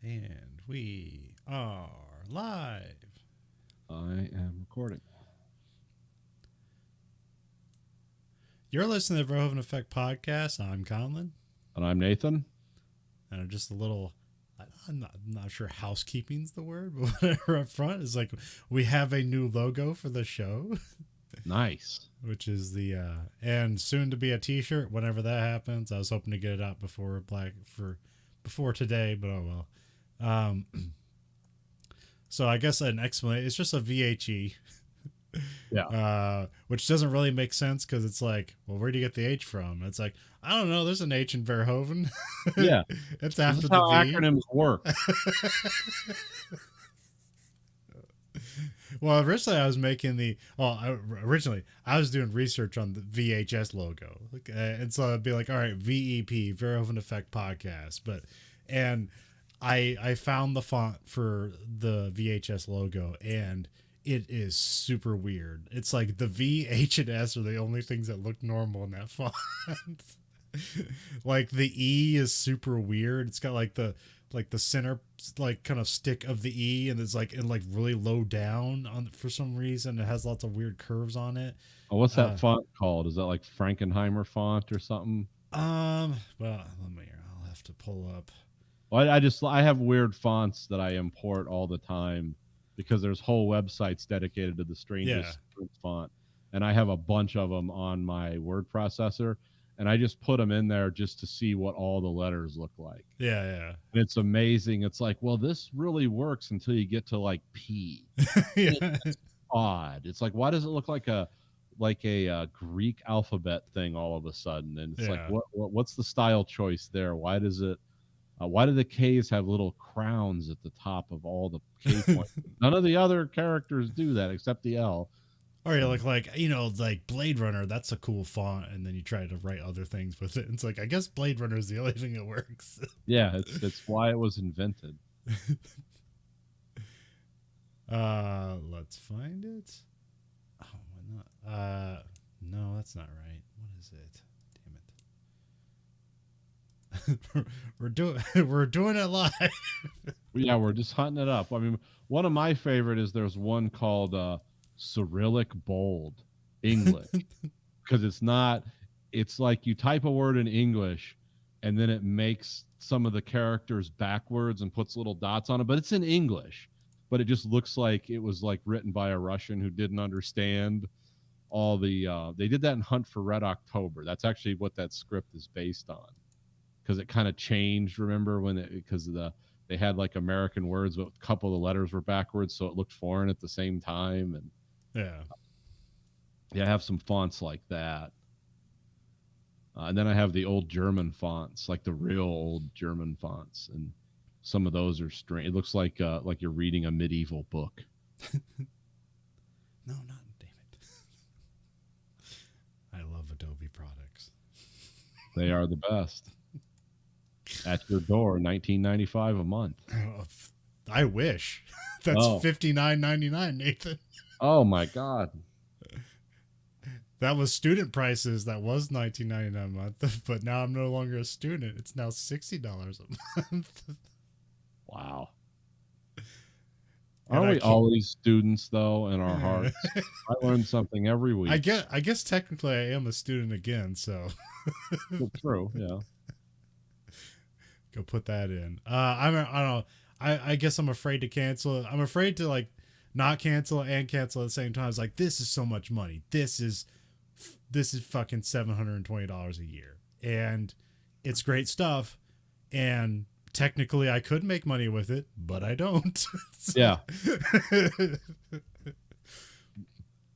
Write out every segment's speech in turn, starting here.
And we are live. I am recording. You're listening to the Verhoeven Effect podcast. I'm Conlon. And I'm Nathan. And just a little, I'm not sure housekeeping's the word, but whatever up front is like we have a new logo for the show, Nice. which is the, and soon to be a t shirt whenever that happens. I was hoping to get it out before today, but oh well. So I guess an explanation, it's just a VHE. Yeah. Which doesn't really make sense because it's like, well, where do you get the H from? It's like, I don't know. There's an H in Verhoeven. Yeah. It's This after is the how V. acronyms work. Well, originally I was doing research on the VHS logo, and so I'd be like, all right, VEP, Verhoeven Effect Podcast, and I found the font for the VHS logo, and it is super weird. It's like the V, H, and S are the only things that look normal in that font. Like the E is super weird. It's got like the center like kind of stick of the E, and it's like really low down on for some reason. It has lots of weird curves on it. Oh, what's that Uh, font called? Is that like Frankenheimer font or something? well, I'll have to pull up. Well, I have weird fonts that I import all the time because there's whole websites dedicated to the Yeah, strangest font, and I have a bunch of them on my word processor, and I just put them in there just to see what all the letters look like. yeah, And it's amazing. It's like, well, this really works until you get to like P. yeah, It's odd. It's like, why does it look like a Greek alphabet thing all of a sudden? And it's like, yeah. what's the style choice there? Why does it? Why do the K's have little crowns at the top of all the K points? None of the other characters do that except the L. Or you look like like Blade Runner. That's a cool font, and then you try to write other things with it. It's like I guess Blade Runner is the only thing that works. Yeah, it's why it was invented. Let's find it. Oh, why not? No, that's not right. What is it? Damn it. We're doing it live. Yeah, we're just hunting it up. I mean, one of my favorite is there's one called Cyrillic bold English because it's like you type a word in English and then it makes some of the characters backwards and puts little dots on it, but it's in English, but it just looks like it was like written by a Russian who didn't understand all the they did that in Hunt for Red October. That's actually what that script is based on because it kind of changed, remember, because they had like American words, but a couple of the letters were backwards, so it looked foreign at the same time. And Yeah. yeah, I have some fonts like that. And then I have the old German fonts, like the real old German fonts, and some of those are strange. It looks like you're reading a medieval book. No, not damn it. I love Adobe products. They are the best. At your door, $19.95 a month. I wish. That's Oh, $59.99, Nathan. oh my God! That was student prices. That was $19.99 a month, but now I'm no longer a student. It's now $60 a month. Wow. And Aren't I we keep. always students though in our hearts? I learn something every I week. guess technically I am a student again, so Well, true, yeah. go put that in. I don't know. I guess I'm afraid to cancel it. I'm afraid to like not cancel and cancel at the same time. It's like this is so much money. This is fucking $720 a year, and it's great stuff. And technically, I could make money with it, but I don't. Yeah.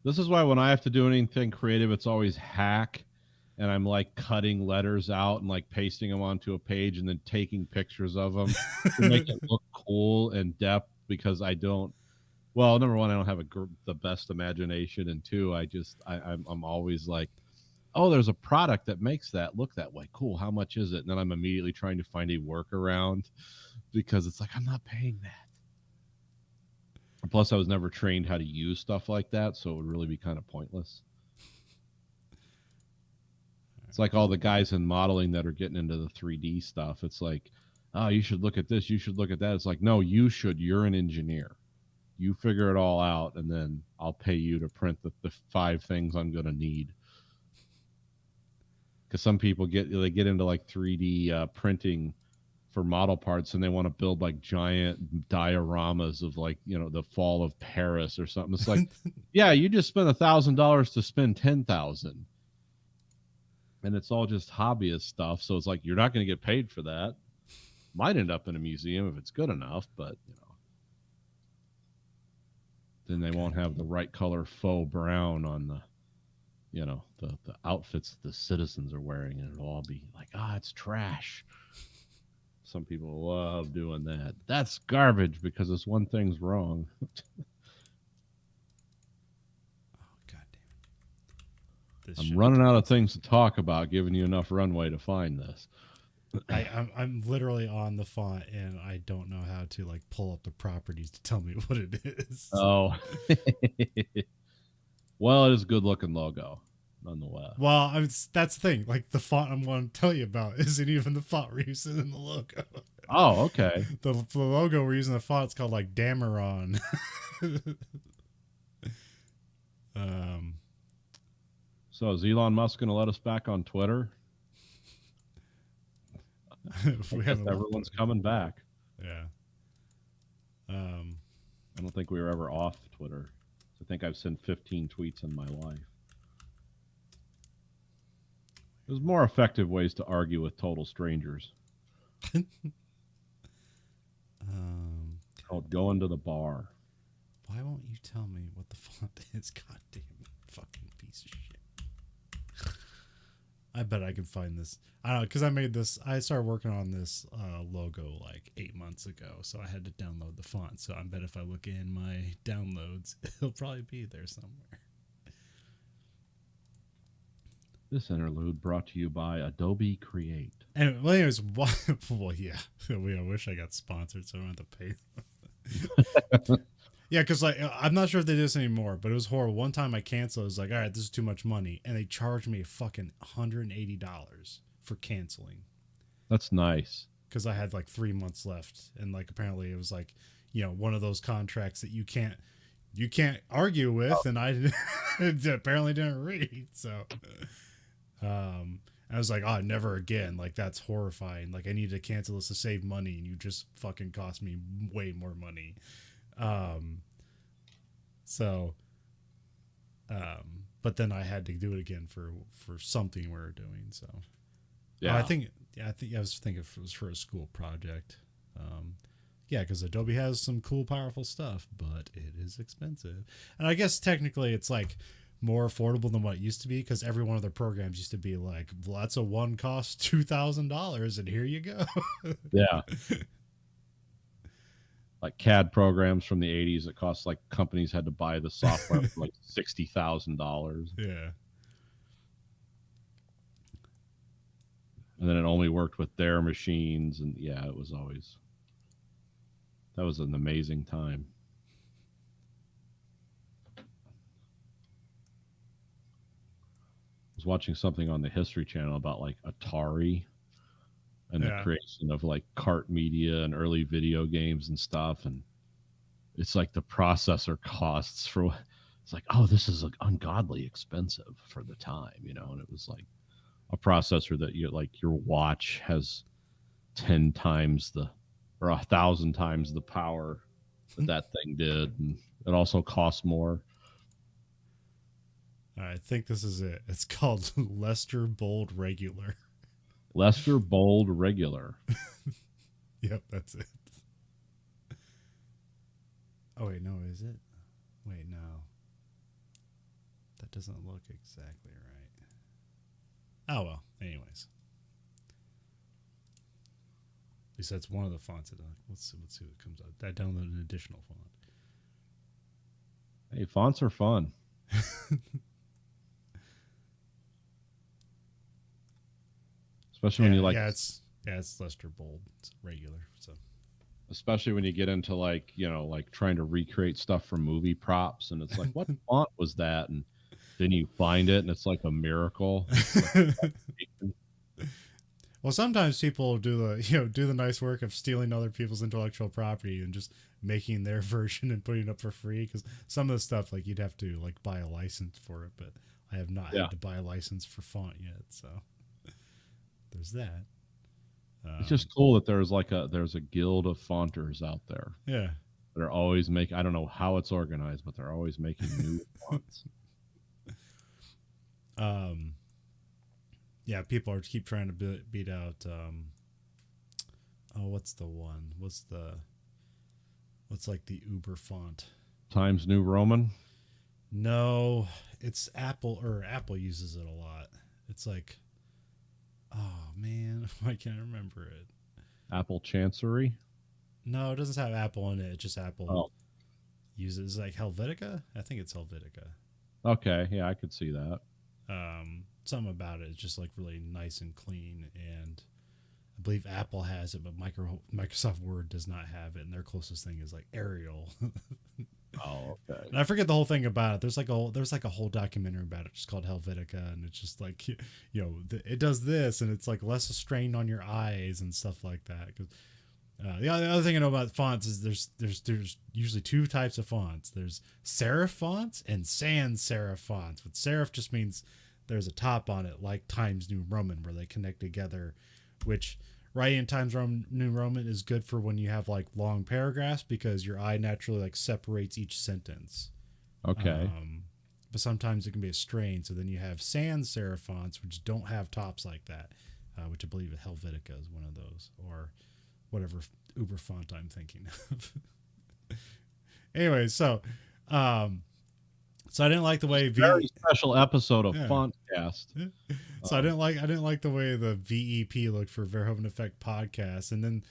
This is why when I have to do anything creative, it's always hack, and I'm like cutting letters out and like pasting them onto a page and then taking pictures of them to make it look cool and depth because I don't. Well, number one, I don't have the best imagination, and two, I'm always like, oh, there's a product that makes that look that way. Cool. How much is it? And then I'm immediately trying to find a workaround because it's like I'm not paying that. Plus, I was never trained how to use stuff like that, so it would really be kind of pointless. It's like all the guys in modeling that are getting into the 3D stuff. It's like oh, you should look at this, you should look at that. It's like, no, you should. You're an engineer. You figure it all out, and then I'll pay you to print the 5 things I'm going to need. Because some people get into like 3D printing for model parts, and they want to build like giant dioramas of like, you know, the fall of Paris or something. It's like, yeah, you just spent $1,000 to spend 10,000, and it's all just hobbyist stuff. So it's like, you're not going to get paid for that. Might end up in a museum if it's good enough, but you know, then they won't have the right color faux brown on the, you know, the outfits the citizens are wearing, and it'll all be like, it's trash. Some people love doing that. That's garbage because this one thing's wrong. Oh, God damn it. I'm running out of things to talk about, giving you enough runway to find this. I'm literally on the font, and I don't know how to like pull up the properties to tell me what it is. Oh. Well, it is a good looking logo, nonetheless. Well, that's the thing. Like the font I'm going to tell you about isn't even the font we're using in the logo. Oh, okay. The logo we're using, the font's called like Dameron. So is Elon Musk going to let us back on Twitter? Everyone's coming back. Yeah. I don't think we were ever off Twitter. I think I've sent 15 tweets in my life. There's more effective ways to argue with total strangers. Called going to the bar. Why won't you tell me what the font is? God damn it. Fucking piece of shit. I bet I can find this. I don't know, because I started working on this logo like 8 months ago, so I had to download the font. So I bet if I look in my downloads, it'll probably be there somewhere. This interlude brought to you by Adobe Create. And well, anyways, well, yeah. I wish I got sponsored so I don't have to pay them. Yeah, because like I'm not sure if they do this anymore, but it was horrible. One time I canceled. I was like, all right, this is too much money, and they charged me fucking $180 for canceling. That's nice. Because I had like 3 months left, and like apparently it was like, you know, one of those contracts that you can't argue with, and I apparently didn't read. So, I was like, oh, never again. Like that's horrifying. Like I need to cancel this to save money, and you just fucking cost me way more money. But then I had to do it again for something we were doing. So yeah, I think I was thinking if it was for a school project. Yeah, because Adobe has some cool, powerful stuff, but it is expensive. And I guess technically it's like more affordable than what it used to be, because every one of their programs used to be like, well, that's a one cost $2,000, and here you go. Yeah. Like CAD programs from the 80s that cost like companies had to buy the software for like $60,000. Yeah. And then it only worked with their machines. And yeah, that was an amazing time. I was watching something on the History Channel about like Atari and the creation of like cart media and early video games and stuff. And it's like the processor costs for, it's like, oh, this is like ungodly expensive for the time, you know? And it was like a processor that you like your watch has 10 times or 1,000 times the power that thing did. And it also costs more. I think this is it. It's called Lester Bold Regular. Lester Bold Regular. Yep, that's it. Oh, wait, no, is it? Wait, no. That doesn't look exactly right. Oh, well, anyways. At least that's one of the fonts. Let's see what comes out. I downloaded an additional font. Hey, fonts are fun. Especially when you like... it's Lester Bold. It's regular, so... Especially when you get into like, you know, like trying to recreate stuff from movie props, and it's like, what font was that? And then you find it, and it's like a miracle. Well, Well, sometimes people do the nice work of stealing other people's intellectual property and just making their version and putting it up for free. Because some of the stuff like you'd have to like buy a license for it, but I have not Yeah. had to buy a license for font yet. So there's that. It's just cool that there's a guild of fonters out there. Yeah. They're always making. I don't know how it's organized, but they're always making new fonts. Yeah, people keep trying to beat out. What's the one? What's like the Uber font? Times New Roman. No, it's Apple, or Apple uses it a lot. It's like, oh man, I can't remember it. Apple Chancery. No, it doesn't have Apple in it. It's just Apple uses like Helvetica. I think it's Helvetica. Okay, yeah, I could see that. Something about it is just like really nice and clean, and I believe Apple has it, but Microsoft Word does not have it, and their closest thing is like Arial. Oh, okay. And I forget the whole thing about it. There's like a whole documentary about it, just called Helvetica, and it's just like it does this, and it's like less strain on your eyes and stuff like that. Because the other thing I know about fonts is there's usually two types of fonts. There's serif fonts and sans serif fonts. But serif just means there's a top on it, like Times New Roman, where they connect together, which writing in Times New Roman is good for when you have like long paragraphs, because your eye naturally like separates each sentence. Okay. But sometimes it can be a strain. So then you have sans serif fonts, which don't have tops like that, which I believe Helvetica is one of those, or whatever Uber font I'm thinking of. Anyway, so I didn't like the way very special episode of Yeah. Fontcast. So I didn't like the way the VEP looked for Verhoeven Effect podcast, and then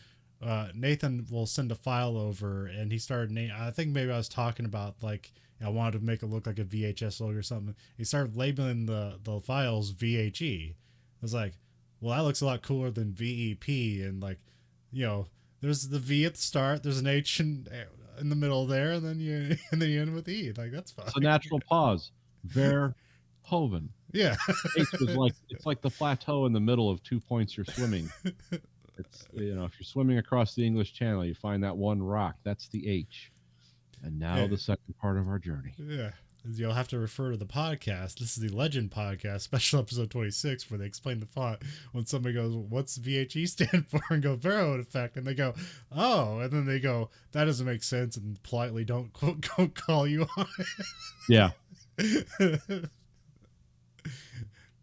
Nathan will send a file over, and he started. I think maybe I was talking about like I wanted to make it look like a VHS logo or something. He started labeling the files VHE. I was like, well, that looks a lot cooler than VEP, and like, there's the V at the start, there's an H in the middle there, and then you end with E. Like, that's fine. It's a natural pause. Verhoeven. Yeah. H is it's like the plateau in the middle of 2 points you're swimming. It's if you're swimming across the English Channel, you find that one rock. That's the H. And now the second part of our journey. Yeah. You'll have to refer to the podcast. This is the Legend Podcast, special episode 26, where they explain the font. When somebody goes, what's VHE stand for? And go, Verhoeven Effect. And they go, oh. And then they go, that doesn't make sense. And politely don't call you on it. Yeah.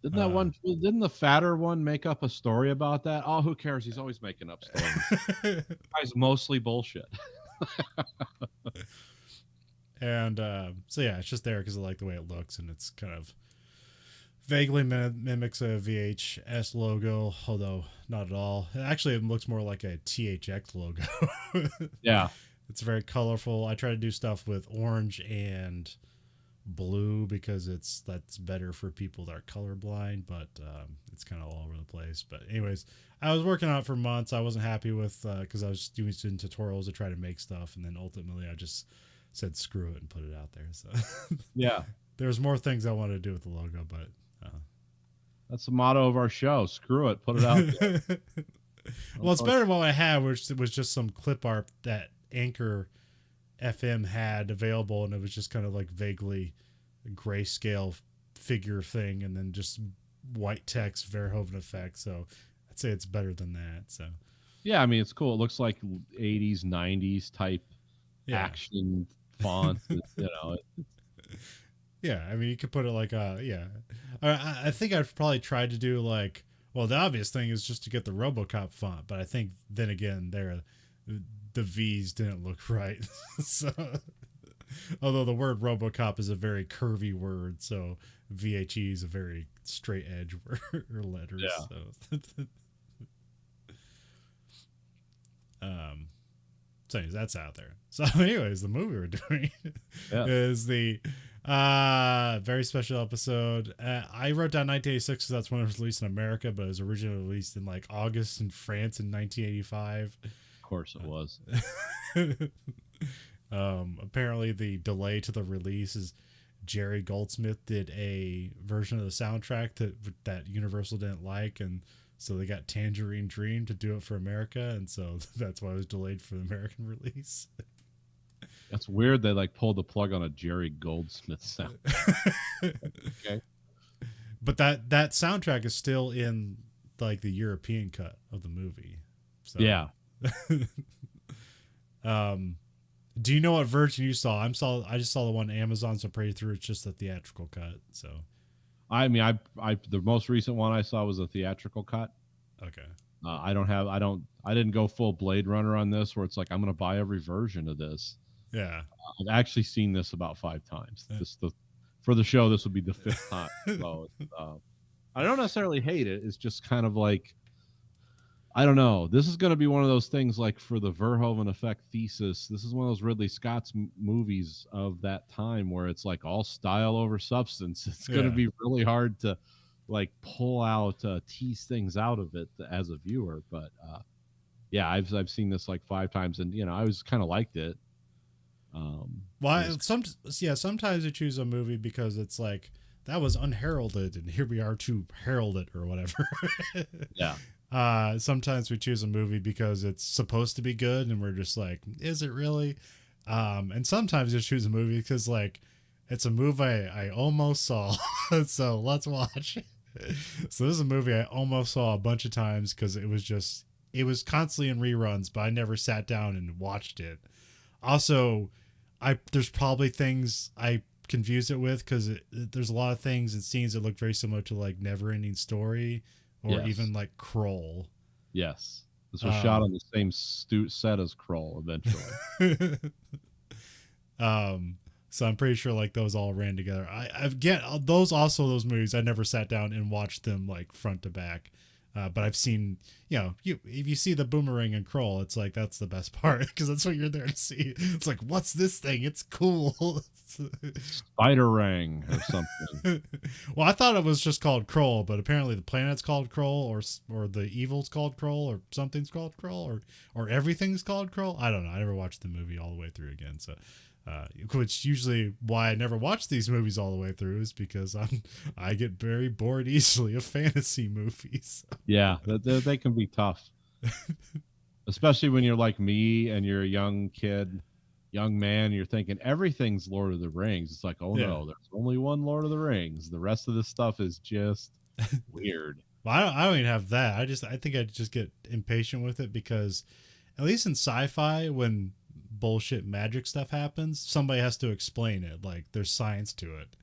Didn't the fatter one make up a story about that? Oh, who cares? He's always making up stories. Guy's mostly bullshit. And so yeah, it's just there because I like the way it looks, and it's kind of vaguely mimics a VHS logo, although not at all. Actually, it looks more like a THX logo. Yeah. It's very colorful. I try to do stuff with orange and blue because that's better for people that are colorblind, but it's kind of all over the place. But anyways, I was working on it for months. I wasn't happy with because I was doing student tutorials to try to make stuff, and then ultimately I just said screw it and put it out there. So Yeah. There's more things I wanted to do with the logo, but that's the motto of our show. Screw it, put it out there. Well, it's better than what I had, which was just some clip art that Anchor FM had available, and it was just kind of like vaguely grayscale figure thing, and then just white text Verhoeven Effect. So I'd say it's better than that. So yeah, I mean, it's cool. It looks like 80s, 90s type action font. Yeah, I mean, you could put it like I think I've probably tried to do like, well, the obvious thing is just to get the RoboCop font, but I think then again the V's didn't look right. So although the word RoboCop is a very curvy word, so VHE is a very straight edge word or letters. Yeah. So anyways, that's out there. So anyways, the movie we're doing is the very special episode. I wrote down 1986 because that's when it was released in America, but it was originally released in like August in France in 1985. Of course it was. Apparently the delay to the release is Jerry Goldsmith did a version of the soundtrack that Universal didn't like, and So they got Tangerine Dream to do it for America, and so that's why it was delayed for the American release. That's weird. They like pulled the plug on a Jerry Goldsmith sound. Okay. But that soundtrack is still in like the European cut of the movie. So Yeah. Do you know what version you saw? I just saw the one Amazon, so pretty through it's just the theatrical cut. So I mean, I the most recent one I saw was a theatrical cut. okay. I didn't go full Blade Runner on this, where it's like I'm going to buy every version of this. Yeah. I've actually seen this about 5 times. For the show, this would be the 5th time. So I don't necessarily hate it. It's just kind of like, I don't know. This is going to be one of those things like for the Verhoeven Effect thesis. This is one of those Ridley Scott's movies of that time where it's like all style over substance. It's going to be really hard to like pull out, tease things out of it as a viewer. But yeah, I've seen this like 5 times, and I always kind of liked it. Sometimes you choose a movie because it's like that was unheralded, and here we are to herald it or whatever. Yeah. Sometimes we choose a movie because it's supposed to be good, and we're just like, is it really? And sometimes you choose a movie because like it's a movie I almost saw, so let's watch. So this is a movie I almost saw a bunch of times because it was constantly in reruns, but I never sat down and watched it. Also, there's probably things I confuse it with because there's a lot of things and scenes that look very similar to like Never Ending Story or even like Kroll. Yes. This was shot on the same set as Kroll eventually. So I'm pretty sure like those all ran together. I've get those movies. I never sat down and watched them like front to back. But I've seen, if you see the boomerang and Kroll, it's like, that's the best part because that's what you're there to see. It's like, what's this thing? It's cool. Spider-Rang or something. Well, I thought it was just called Kroll, but apparently the planet's called Kroll or the evil's called Kroll or something's called Kroll or everything's called Kroll. I don't know. I never watched the movie all the way through again. So, which usually why I never watch these movies all the way through is because I get very bored easily of fantasy movies. Yeah, they can be tough, especially when you're like me and you're a young man. You're thinking everything's Lord of the Rings. It's like, oh no, there's only one Lord of the Rings. The rest of this stuff is just weird. Well, I don't even have that. I think I just get impatient with it because at least in sci-fi, when bullshit magic stuff happens, somebody has to explain it. Like there's science to it.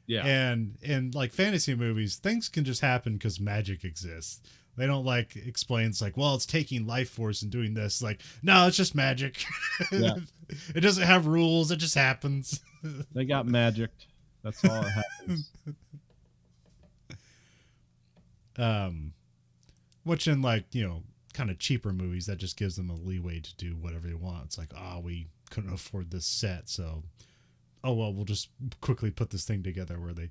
Yeah. And in like fantasy movies, things can just happen because magic exists. They don't like explain. It's like, well, it's taking life force and doing this. Like, no, it's just magic. Yeah. It doesn't have rules. It just happens. They got magicked. That's all that happens. Which in like, kind of cheaper movies, that just gives them a leeway to do whatever they want. It's like, we couldn't afford this set, so we'll just quickly put this thing together where they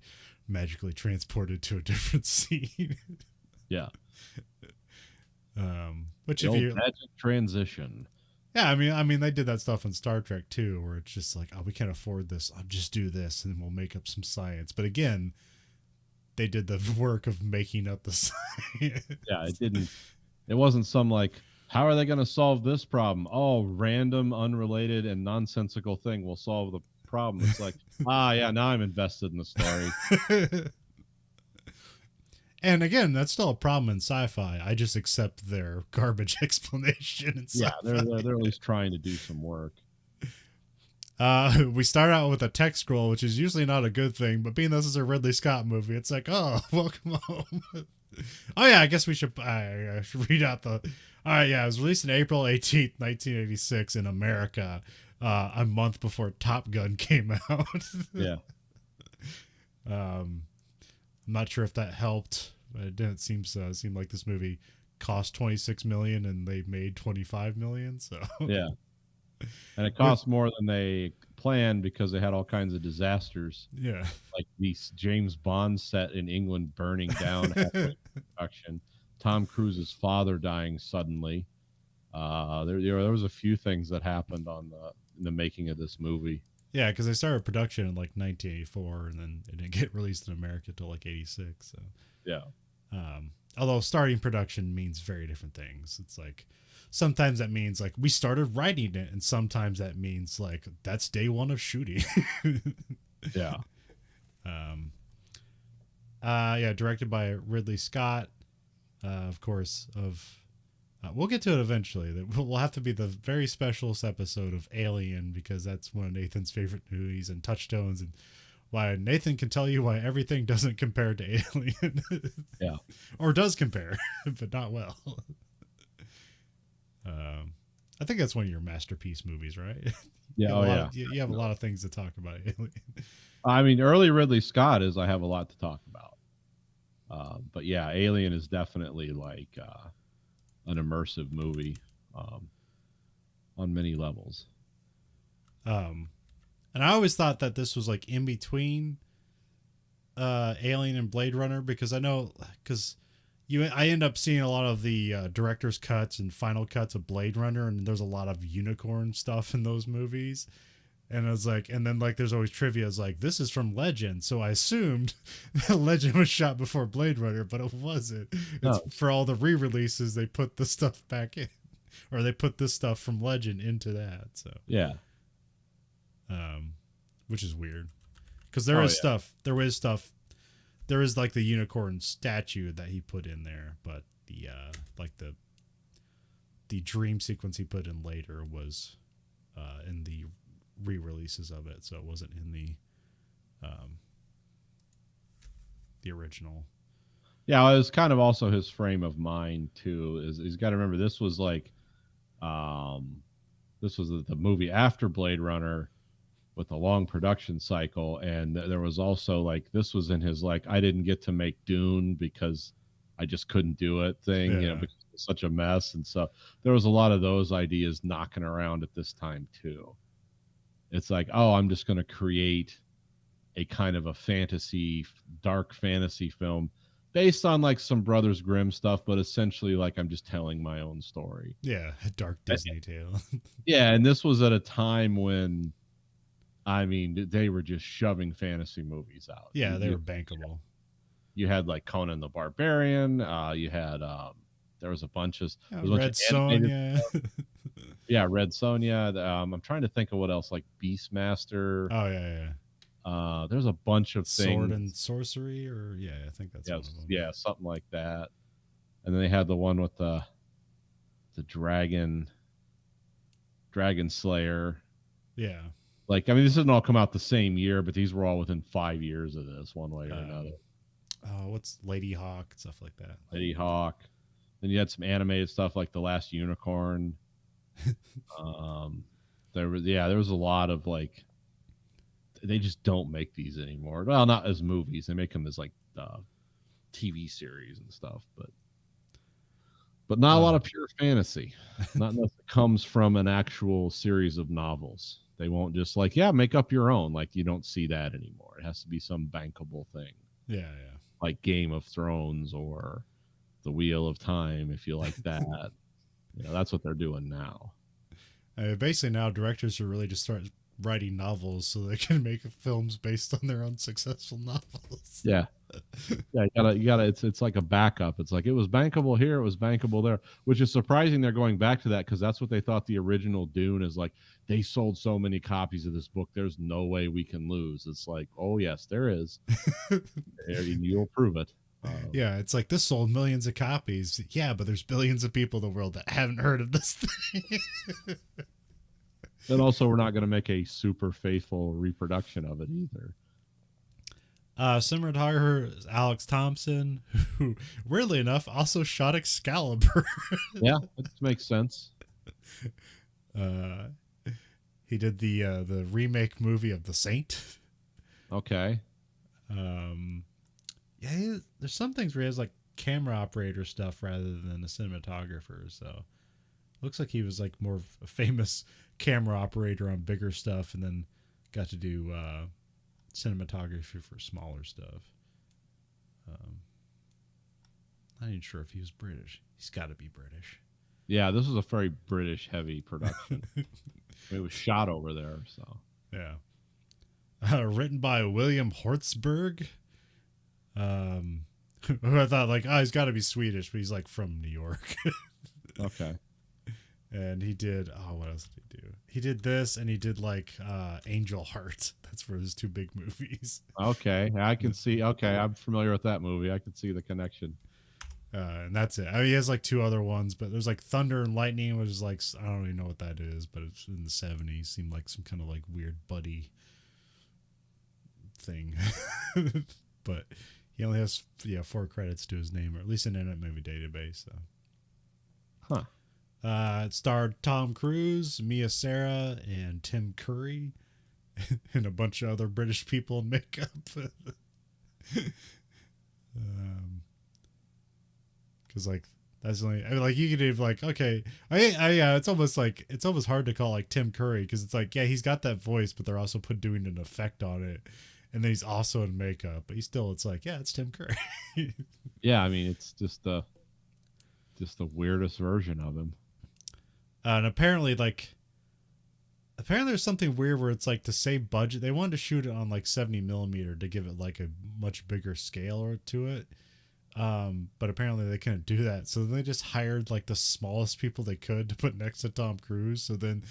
magically transported to a different scene. Yeah. Which the if you magic transition. Yeah, I mean they did that stuff in Star Trek too, where it's just like, we can't afford this. I'll just do this and we'll make up some science. But again, they did the work of making up the science. Yeah, it wasn't some like, how are they going to solve this problem? Oh, random, unrelated, and nonsensical thing will solve the problem. It's like, yeah, now I'm invested in the story. And again, that's still a problem in sci-fi. I just accept their garbage explanation in sci-fi. Yeah, they're at least trying to do some work. We start out with a text scroll, which is usually not a good thing, but being this is a Ridley Scott movie, it's like, welcome home. Oh yeah, I guess we should, I should read out all right, yeah, it was released in April 18th, 1986 in America, a month before Top Gun came out. Yeah. I'm not sure if that helped, but it didn't seem so. It seemed like this movie cost $26 million and they made $25 million. So yeah, and it cost more than they planned because they had all kinds of disasters. Yeah, like the James Bond set in England burning down halfway through production. Tom Cruise's father dying suddenly. There was a few things that happened in the making of this movie. Yeah, because they started production in like 1984, and then it didn't get released in America till like 86. So yeah, although starting production means very different things. It's like sometimes that means like we started writing it, and sometimes that means like that's day one of shooting. Yeah. um, yeah, directed by Ridley Scott, of course. We'll get to it eventually. That will have to be the very special episode of Alien, because that's one of Nathan's favorite movies, and Touchstones, and why Nathan can tell you why everything doesn't compare to Alien. Yeah. Or does compare, but not well. I think that's one of your masterpiece movies, right? Yeah. You have a lot of things to talk about. I mean, early Ridley Scott is I have a lot to talk about. But yeah, Alien is definitely like an immersive movie on many levels. And I always thought that this was like in between Alien and Blade Runner, because I know I end up seeing a lot of the director's cuts and final cuts of Blade Runner, and there's a lot of unicorn stuff in those movies. And I was like, and then like there's always trivia is like, this is from Legend, so I assumed that Legend was shot before Blade Runner, but it wasn't. It's for all the re-releases they put the stuff back in, or they put this stuff from Legend into that. So yeah, which is weird, because there is stuff. There is like the unicorn statue that he put in there, but the like the dream sequence he put in later was in the re-releases of it, so it wasn't in the original. Yeah, it was kind of also his frame of mind too. Is he's got to remember this was like, this was the movie after Blade Runner, with a long production cycle, and there was also like this was in his like I didn't get to make Dune because I just couldn't do it thing, Yeah. you know, because it was such a mess, and so there was a lot of those ideas knocking around at this time too. It's like, oh, I'm just going to create a kind of a dark fantasy film based on like some Brothers Grimm stuff, but essentially like I'm just telling my own story. Yeah, a dark Disney tale. Yeah, and this was at a time when, I mean, they were just shoving fantasy movies out. Yeah, they were bankable. You had like Conan the Barbarian. You had there was a bunch of Red Sonja. Yeah, Red Sonja. I'm trying to think of what else, like Beastmaster. Oh yeah. There's a bunch of things. Sword and Sorcery, or I think that's one of them. Yeah, something like that. And then they had the one with the Dragon Slayer. Yeah. Like, I mean, this didn't all come out the same year, but these were all within 5 years of this, one way or another. What's Lady Hawk, stuff like that. Lady Hawk. Then you had some animated stuff like The Last Unicorn. There was a lot of like, they just don't make these anymore. Well, not as movies. They make them as like TV series and stuff, but not a lot of pure fantasy. Not enough that comes from an actual series of novels. They won't just like, make up your own. Like, you don't see that anymore. It has to be some bankable thing. Yeah. Like Game of Thrones or The Wheel of Time, if you like that. That's what they're doing now. Basically, now directors are really just start writing novels so they can make films based on their own successful novels. Yeah. Yeah, you gotta. It's like a backup. It's like it was bankable here, it was bankable there, which is surprising. They're going back to that because that's what they thought the original Dune is like. They sold so many copies of this book. There's no way we can lose. It's like, oh yes, there is. You'll prove it. Yeah, it's like this sold millions of copies. Yeah, but there's billions of people in the world that haven't heard of this thing. And also, we're not going to make a super faithful reproduction of it either. Cinematographer is Alex Thompson, who, weirdly enough, also shot Excalibur. Yeah, that makes sense. He did the remake movie of The Saint. Okay. Yeah, there's some things where he has like camera operator stuff rather than a cinematographer. So looks like he was like more of a famous camera operator on bigger stuff, and then got to do cinematography for smaller stuff. Not even sure if he was British. He's got to be British. Yeah, this was a very British heavy production. It was shot over there, so yeah. Written by William Hortzberg, Who I thought like, oh, he's got to be Swedish, but he's like from New York. Okay. And he did, oh, what else did he do? He did this, and he did like Angel Heart. That's for his two big movies. Okay. I can see. Okay. I'm familiar with that movie. I can see the connection. And that's it. I mean, he has like two other ones, but there's like Thunder and Lightning, which is like, I don't even know what that is, but it's in the 70s. Seemed like some kind of like weird buddy thing. But he only has 4 credits to his name, or at least in Internet Movie Database. So. Huh. It starred Tom Cruise, Mia Sara, and Tim Curry, and a bunch of other British people in makeup. Because like that's only, I mean, like you could have like, okay, yeah, it's almost hard to call like Tim Curry, because it's like, yeah, he's got that voice, but they're also doing an effect on it, and then he's also in makeup, but it's like, yeah, it's Tim Curry. Yeah, I mean, it's just the weirdest version of him. And apparently there's something weird where it's like, to save budget, they wanted to shoot it on like 70 millimeter to give it like a much bigger scale to it. But apparently they couldn't do that, so they just hired like the smallest people they could to put next to Tom Cruise, so then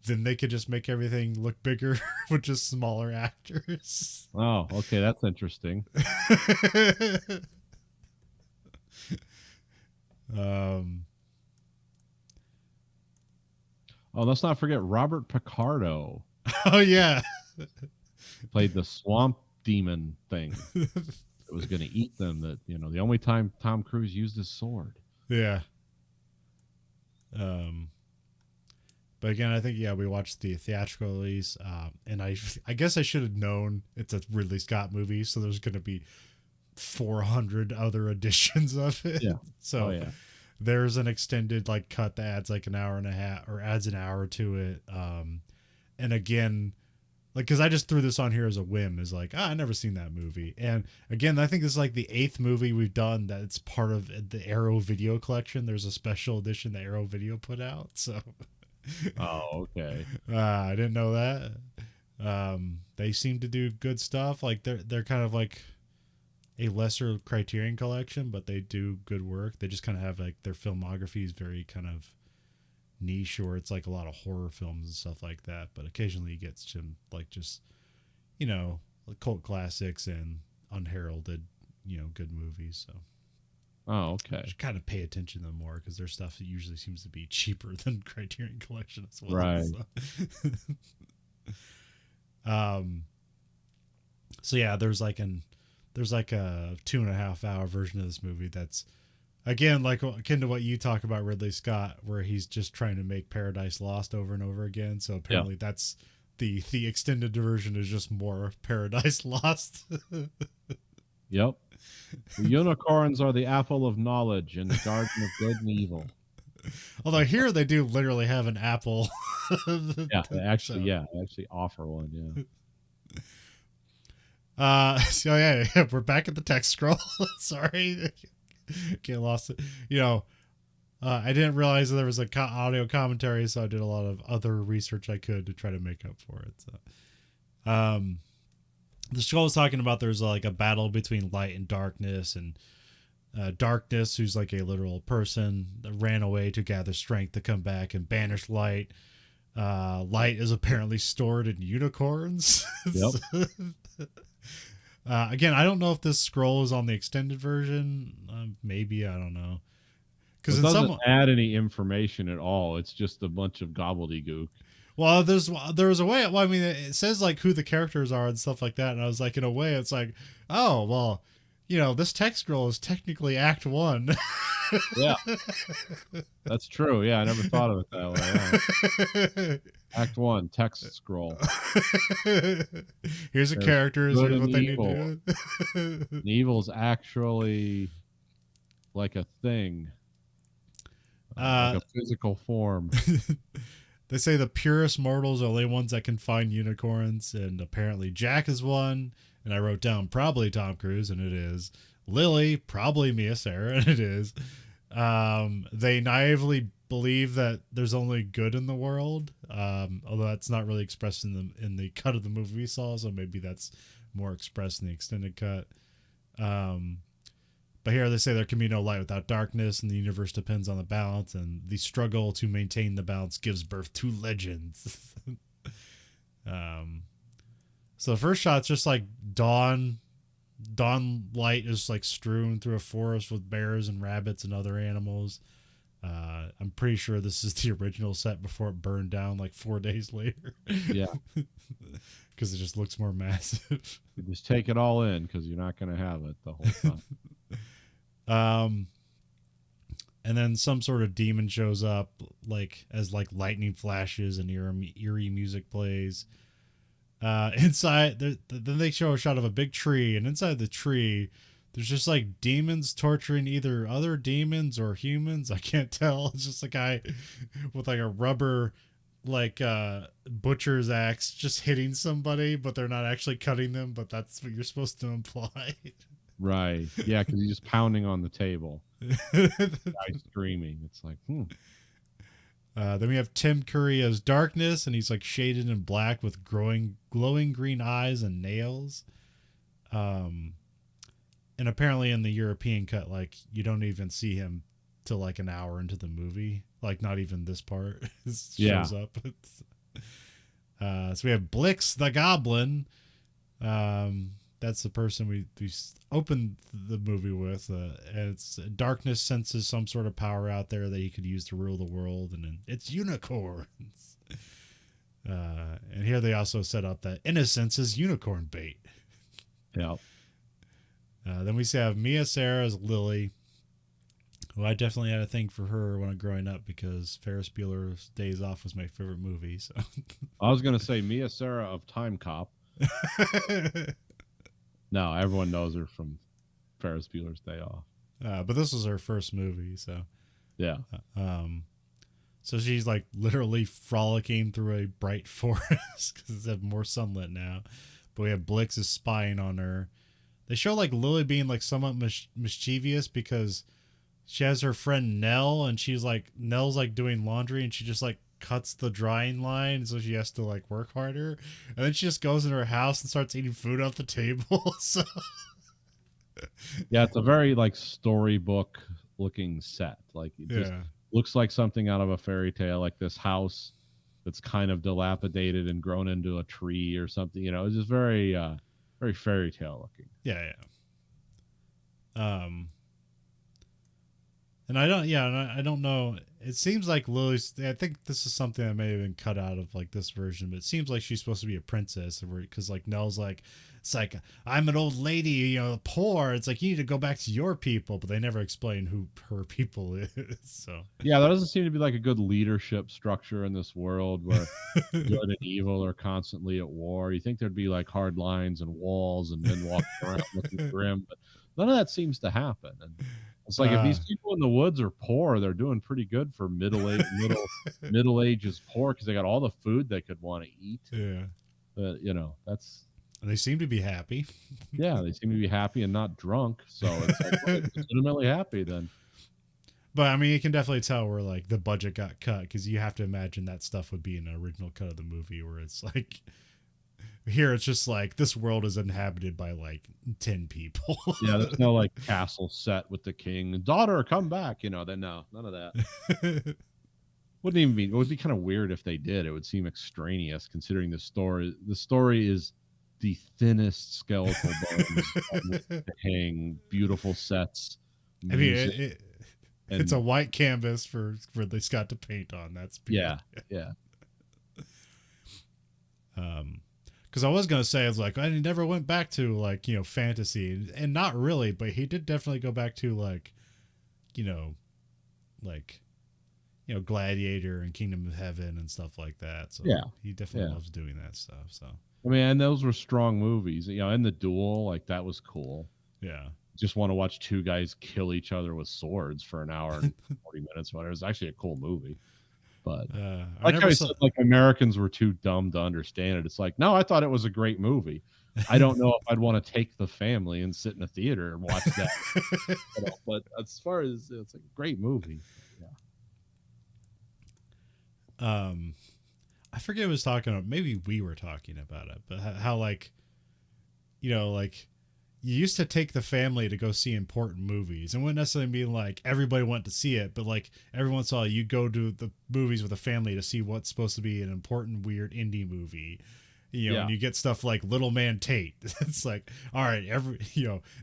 they could just make everything look bigger with just smaller actors. Oh, okay, that's interesting. Oh, let's not forget Robert Picardo. Oh yeah. Played the swamp demon thing. It was going to eat them. That, the only time Tom Cruise used his sword. Yeah. But again, I think, we watched the theatrical release, and I guess I should have known it's a Ridley Scott movie, so there's going to be 400 other editions of it. Yeah. So yeah. There's an extended like cut that adds like an hour and a half, or adds an hour to it. And again, like, because I just threw this on here as a whim, is like, I never seen that movie. And again, I think this is like the 8th movie we've done that it's part of the Arrow Video collection. There's a special edition that Arrow Video put out. So. Oh, okay. I didn't know that. They seem to do good stuff. Like they're kind of like a lesser Criterion collection, but they do good work. They just kind of have like, their filmography is very kind of niche, or it's like a lot of horror films and stuff like that. But occasionally you get some like just, like cult classics and unheralded, good movies. So. Oh, okay. Just kind of pay attention to them more, because their stuff usually seems to be cheaper than Criterion collection as well. Right. So yeah, there's like a 2.5 hour version of this movie that's, again, like akin to what you talk about Ridley Scott, where he's just trying to make Paradise Lost over and over again. So apparently that's the extended version is just more Paradise Lost. Yep. The unicorns are the apple of knowledge in the garden of good and evil. Although here they do literally have an apple. Yeah, they actually offer one. Yeah. So yeah, we're back at the text scroll. Sorry, get lost. I didn't realize that there was a audio commentary, so I did a lot of other research I could to try to make up for it. So, the scroll was talking about there's like a battle between light and darkness, and darkness, who's like a literal person that ran away to gather strength to come back and banish light. Light is apparently stored in unicorns. Yep. Again, I don't know if this scroll is on the extended version. Maybe, I don't know. Because it doesn't add any information at all. It's just a bunch of gobbledygook. Well, there's a way. Well, I mean, it says like who the characters are and stuff like that, and I was like, in a way, it's like, oh well, this text scroll is technically Act 1. Yeah, that's true. Yeah, I never thought of it that way. Yeah. Act 1, text scroll. Here's the characters. Here's what they evil. need to do. The evil's actually like a thing, like a physical form. They say the purest mortals are the only ones that can find unicorns, and apparently Jack is one. And I wrote down probably Tom Cruise, and it is. Lily, probably Mia Sara, and it is. They naively believe that there's only good in the world, although that's not really expressed in the cut of the movie we saw, so maybe that's more expressed in the extended cut. But here they say there can be no light without darkness, and the universe depends on the balance, and the struggle to maintain the balance gives birth to legends. So the first shot's just like dawn light is like strewn through a forest with bears and rabbits and other animals. I'm pretty sure this is the original set before it burned down like 4 days later. Yeah. Because it just looks more massive. You just take it all in because you're not going to have it the whole time. And then some sort of demon shows up like as like lightning flashes and eerie music plays. Inside, then they show a shot of a big tree, and inside the tree, there's just like demons torturing either other demons or humans. I can't tell. It's just a guy with like a rubber like butcher's axe just hitting somebody, but they're not actually cutting them, but that's what you're supposed to imply. Right. Yeah, because he's just pounding on the table. Guy's screaming. It's like, Then we have Tim Curry as Darkness, and he's like shaded in black with glowing green eyes and nails. And apparently in the European cut, like you don't even see him till like an hour into the movie. Like not even this part shows up. So we have Blix the Goblin. That's the person we opened the movie with. And it's Darkness senses some sort of power out there that he could use to rule the world, and it's unicorns. And here they also set up that innocence is unicorn bait. yeah. Then we have Mia Sara as Lily, who I definitely had a thing for her when I was growing up because Ferris Bueller's Days Off was my favorite movie. So I was going to say Mia Sara of Time Cop. No, everyone knows her from Ferris Bueller's Day Off. But this was her first movie, so yeah. So she's like literally frolicking through a bright forest because it's more sunlit now. But we have Blix is spying on her. They show like Lily being like somewhat mischievous because she has her friend Nell, and Nell's like doing laundry, and she just like cuts the drying line, so she has to like work harder, and then she just goes into her house and starts eating food off the table. So yeah, it's a very like storybook looking set. Like it just looks like something out of a fairy tale, like this house that's kind of dilapidated and grown into a tree or something. You know, it's just very fairy tale looking. Yeah. And I don't know. It seems like Lily's. I think this is something that may have been cut out of like this version, but it seems like she's supposed to be a princess, because like Nell's like, it's like I'm an old lady, you know, poor. It's like you need to go back to your people, but they never explain who her people is. So yeah, that doesn't seem to be like a good leadership structure in this world where good and evil are constantly at war. You think there'd be like hard lines and walls and men walking around looking grim, but none of that seems to happen. And it's like if these people in the woods are poor, they're doing pretty good for middle ages poor because they got all the food they could want to eat. Yeah, you know, that's. And they seem to be happy. Yeah, they seem to be happy and not drunk, so it's like well, they're legitimately happy then. But I mean, you can definitely tell where like the budget got cut, because you have to imagine that stuff would be in an original cut of the movie, where it's like. Here it's just like this world is inhabited by like 10 people. Yeah, there's no like castle set with the king. Daughter, come back. You know, then no, none of that. Wouldn't even be. It would be kind of weird if they did. It would seem extraneous considering the story. The story is the thinnest skeletal bones to hang beautiful sets. I mean, it's a white canvas for they got to paint on. That's yeah. Because I was gonna say, it's like I never went back to like, you know, fantasy, and not really, but he did definitely go back to like, you know, Gladiator and Kingdom of Heaven and stuff like that. So yeah, he definitely loves doing that stuff. So I mean, and those were strong movies, you know. And The Duel, like that was cool. Yeah, just want to watch two guys kill each other with swords for an hour and 40 minutes. Whatever. It was actually a cool movie. But like I said, like Americans were too dumb to understand it. It's like, no, I thought it was a great movie. I don't know if I'd want to take the family and sit in a theater and watch that. But as far as it's a great movie. Yeah. I forget who was talking about. Maybe we were talking about it, but how like, you know, like you used to take the family to go see important movies, and wouldn't necessarily mean like everybody went to see it, but like every once in a while you go to the movies with a family to see what's supposed to be an important weird indie movie. And you get stuff like Little Man Tate. It's like, all right,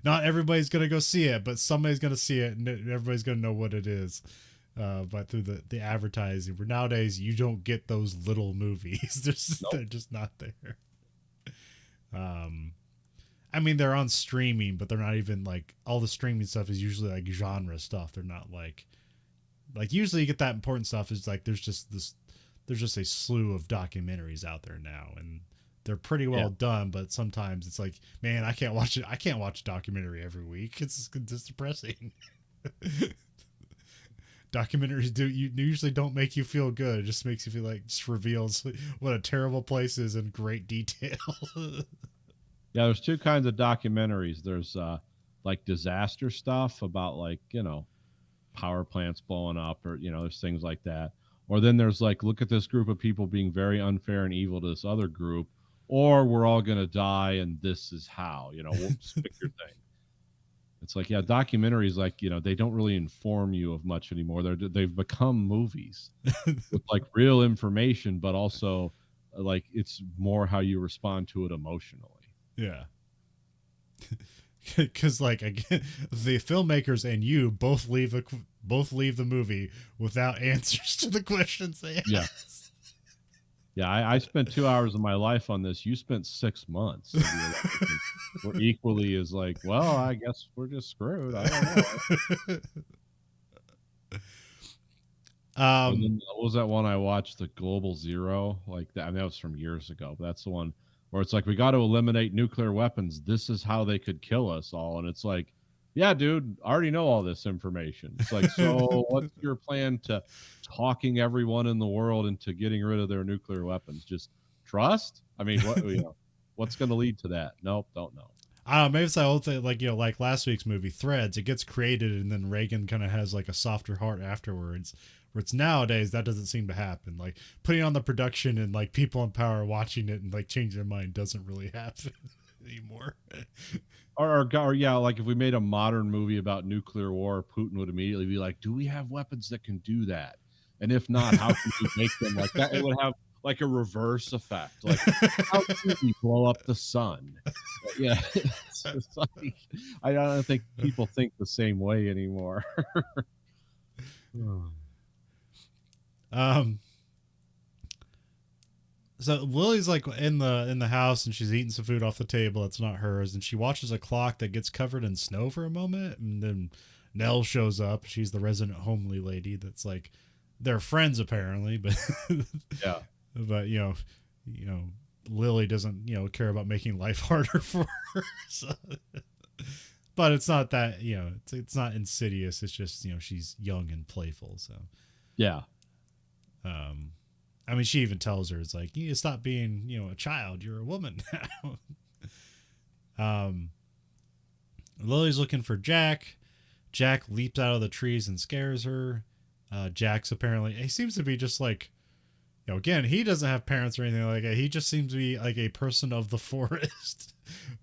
not everybody's gonna go see it, but somebody's gonna see it, and everybody's gonna know what it is. But through the advertising, where nowadays you don't get those little movies. They're just not there. I mean, they're on streaming, but they're not even like, all the streaming stuff is usually like genre stuff. They're not like usually you get that important stuff is like there's just a slew of documentaries out there now, and they're pretty well done, but sometimes it's like, man, I can't watch it. I can't watch a documentary every week. It's depressing. Documentaries usually don't make you feel good. It just makes you feel like, just reveals what a terrible place is in great detail. Yeah, there's two kinds of documentaries. There's like disaster stuff about like, power plants blowing up, or there's things like that. Or then there's like, look at this group of people being very unfair and evil to this other group, or we're all going to die and this is how, whoops, pick your thing. It's like, yeah, documentaries, like, they don't really inform you of much anymore. They've become movies with like real information, but also like it's more how you respond to it emotionally. Yeah. Because like, again, the filmmakers and you both leave the movie without answers to the questions they ask. Yeah, I spent 2 hours of my life on this. You spent 6 months. We're equally as like, well, I guess we're just screwed. I don't know. And then, what was that one I watched? The Global Zero, like that. I mean, that was from years ago. But that's the one where it's like, we got to eliminate nuclear weapons. This is how they could kill us all. And it's like, yeah, dude, I already know all this information. It's like, so what's your plan to talking everyone in the world into getting rid of their nuclear weapons? Just trust? I mean, what's going to lead to that? Nope, don't know. I don't know, maybe it's that old thing, like, like last week's movie, Threads. It gets created, and then Reagan kind of has like a softer heart afterwards. Where it's nowadays, that doesn't seem to happen. Like, putting on the production and like people in power watching it and like changing their mind doesn't really happen anymore. Or yeah, like if we made a modern movie about nuclear war, Putin would immediately be like, do we have weapons that can do that? And if not, how can we make them like that? It would have like a reverse effect. Like, how can we blow up the sun? Yeah. It's like, I don't think people think the same way anymore. So Lily's like in the house, and she's eating some food off the table that's not hers, and she watches a clock that gets covered in snow for a moment, and then Nell shows up. She's the resident homely lady that's like, they're friends apparently, but yeah. But Lily doesn't care about making life harder for her. So. But it's not that, it's not insidious. It's just, she's young and playful. So yeah. I mean, she even tells her, it's like, you need to stop being, a child. You're a woman now. Lily's looking for Jack. Jack leaps out of the trees and scares her. Jack's apparently, he seems to be just like, again, he doesn't have parents or anything like that. He just seems to be like a person of the forest.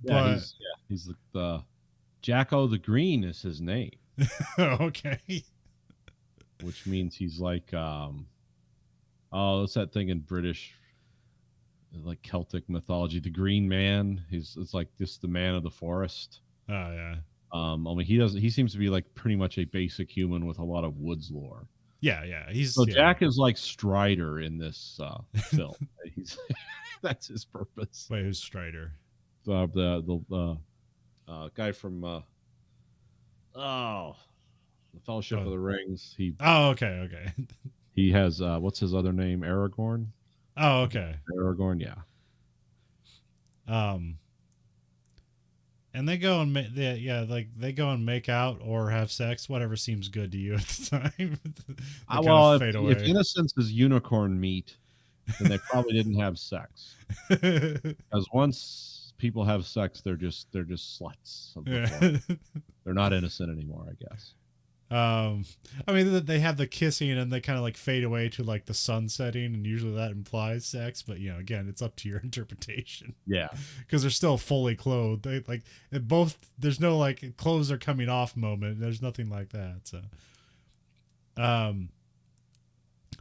Yeah, he's the Jacko the Green is his name. Okay. Which means he's like, what's that thing in British, like Celtic mythology? The Green Man. It's like just the man of the forest. Oh yeah. I mean, he seems to be like pretty much a basic human with a lot of woods lore. Yeah. Jack is like Strider in this film. That's his purpose. Wait, who's Strider? The guy from the Fellowship of the Rings. Okay. He has what's his other name? Aragorn. Oh, okay. Aragorn, yeah. And they go and they go and make out or have sex, whatever seems good to you at the time. If innocence is unicorn meat, then they probably didn't have sex. Because once people have sex, they're just sluts. They're not innocent anymore, I guess. I mean, they have the kissing and they kind of like fade away to like the sun setting, and usually that implies sex. But again, it's up to your interpretation Yeah. because they're still fully clothed. They like it both. There's no like clothes are coming off moment. There's nothing like that. So, um,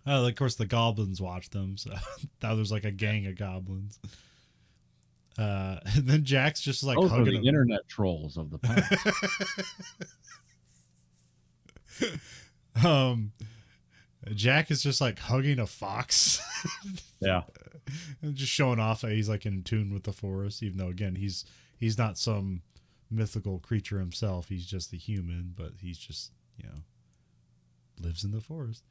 of course the goblins watch them. So now there's like a gang of goblins. And then Jack's just like Those are hugging the him. internet trolls of the past. Jack is just like hugging a fox. Yeah. And just showing off that he's like in tune with the forest, even though again he's not some mythical creature himself. He's just a human, but he's just lives in the forest.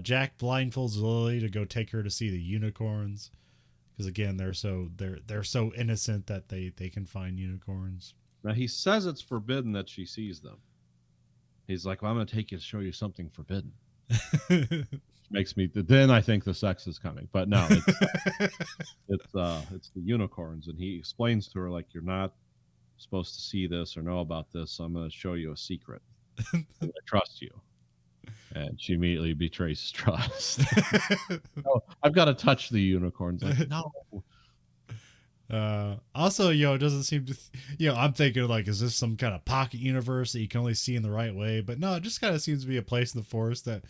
Jack blindfolds Lily to go take her to see the unicorns, because again they're so innocent that they can find unicorns. Now he says it's forbidden that she sees them. He's like, well, I'm going to take you to show you something forbidden. Which makes me, then I think the sex is coming. But no, it's the unicorns. And he explains to her, like, you're not supposed to see this or know about this, so I'm going to show you a secret. I trust you. And she immediately betrays his trust. Oh, I've got to touch the unicorns. Like, no. Also, it doesn't seem to, I'm thinking like, is this some kind of pocket universe that you can only see in the right way? But no, it just kind of seems to be a place in the forest that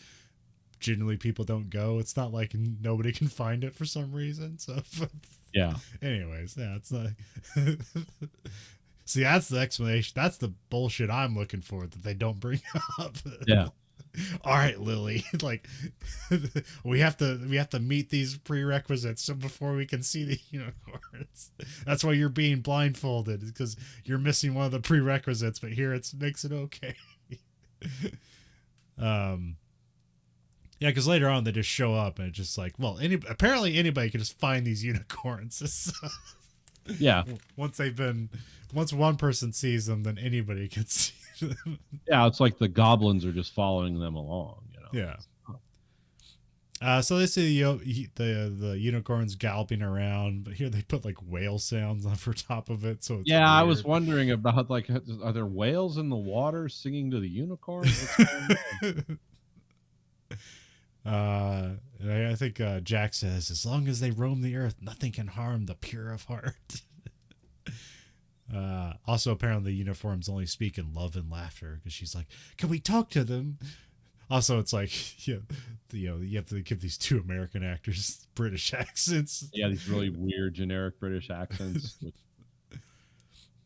generally people don't go. It's not like nobody can find it for some reason. So, Yeah. Anyways, yeah, it's not. See, that's the explanation. That's the bullshit I'm looking for that they don't bring up. Yeah. All right, Lily, like we have to meet these prerequisites so before we can see the unicorns. That's why you're being blindfolded, because you're missing one of the prerequisites, but here it makes it okay. Yeah, because later on they just show up and it's just like, well, apparently anybody can just find these unicorns. Yeah. Once one person sees them, then anybody can see them. Yeah, it's like the goblins are just following them along, Yeah. So they see the unicorns galloping around, but here they put like whale sounds over top of it. So it's yeah, weird. I was wondering about, like, are there whales in the water singing to the unicorns? I think Jack says, as long as they roam the earth, nothing can harm the pure of heart. Also, apparently the uniforms only speak in love and laughter, because she's like, can we talk to them? Also, it's like, you have to give these two American actors British accents. Yeah, these really weird generic British accents,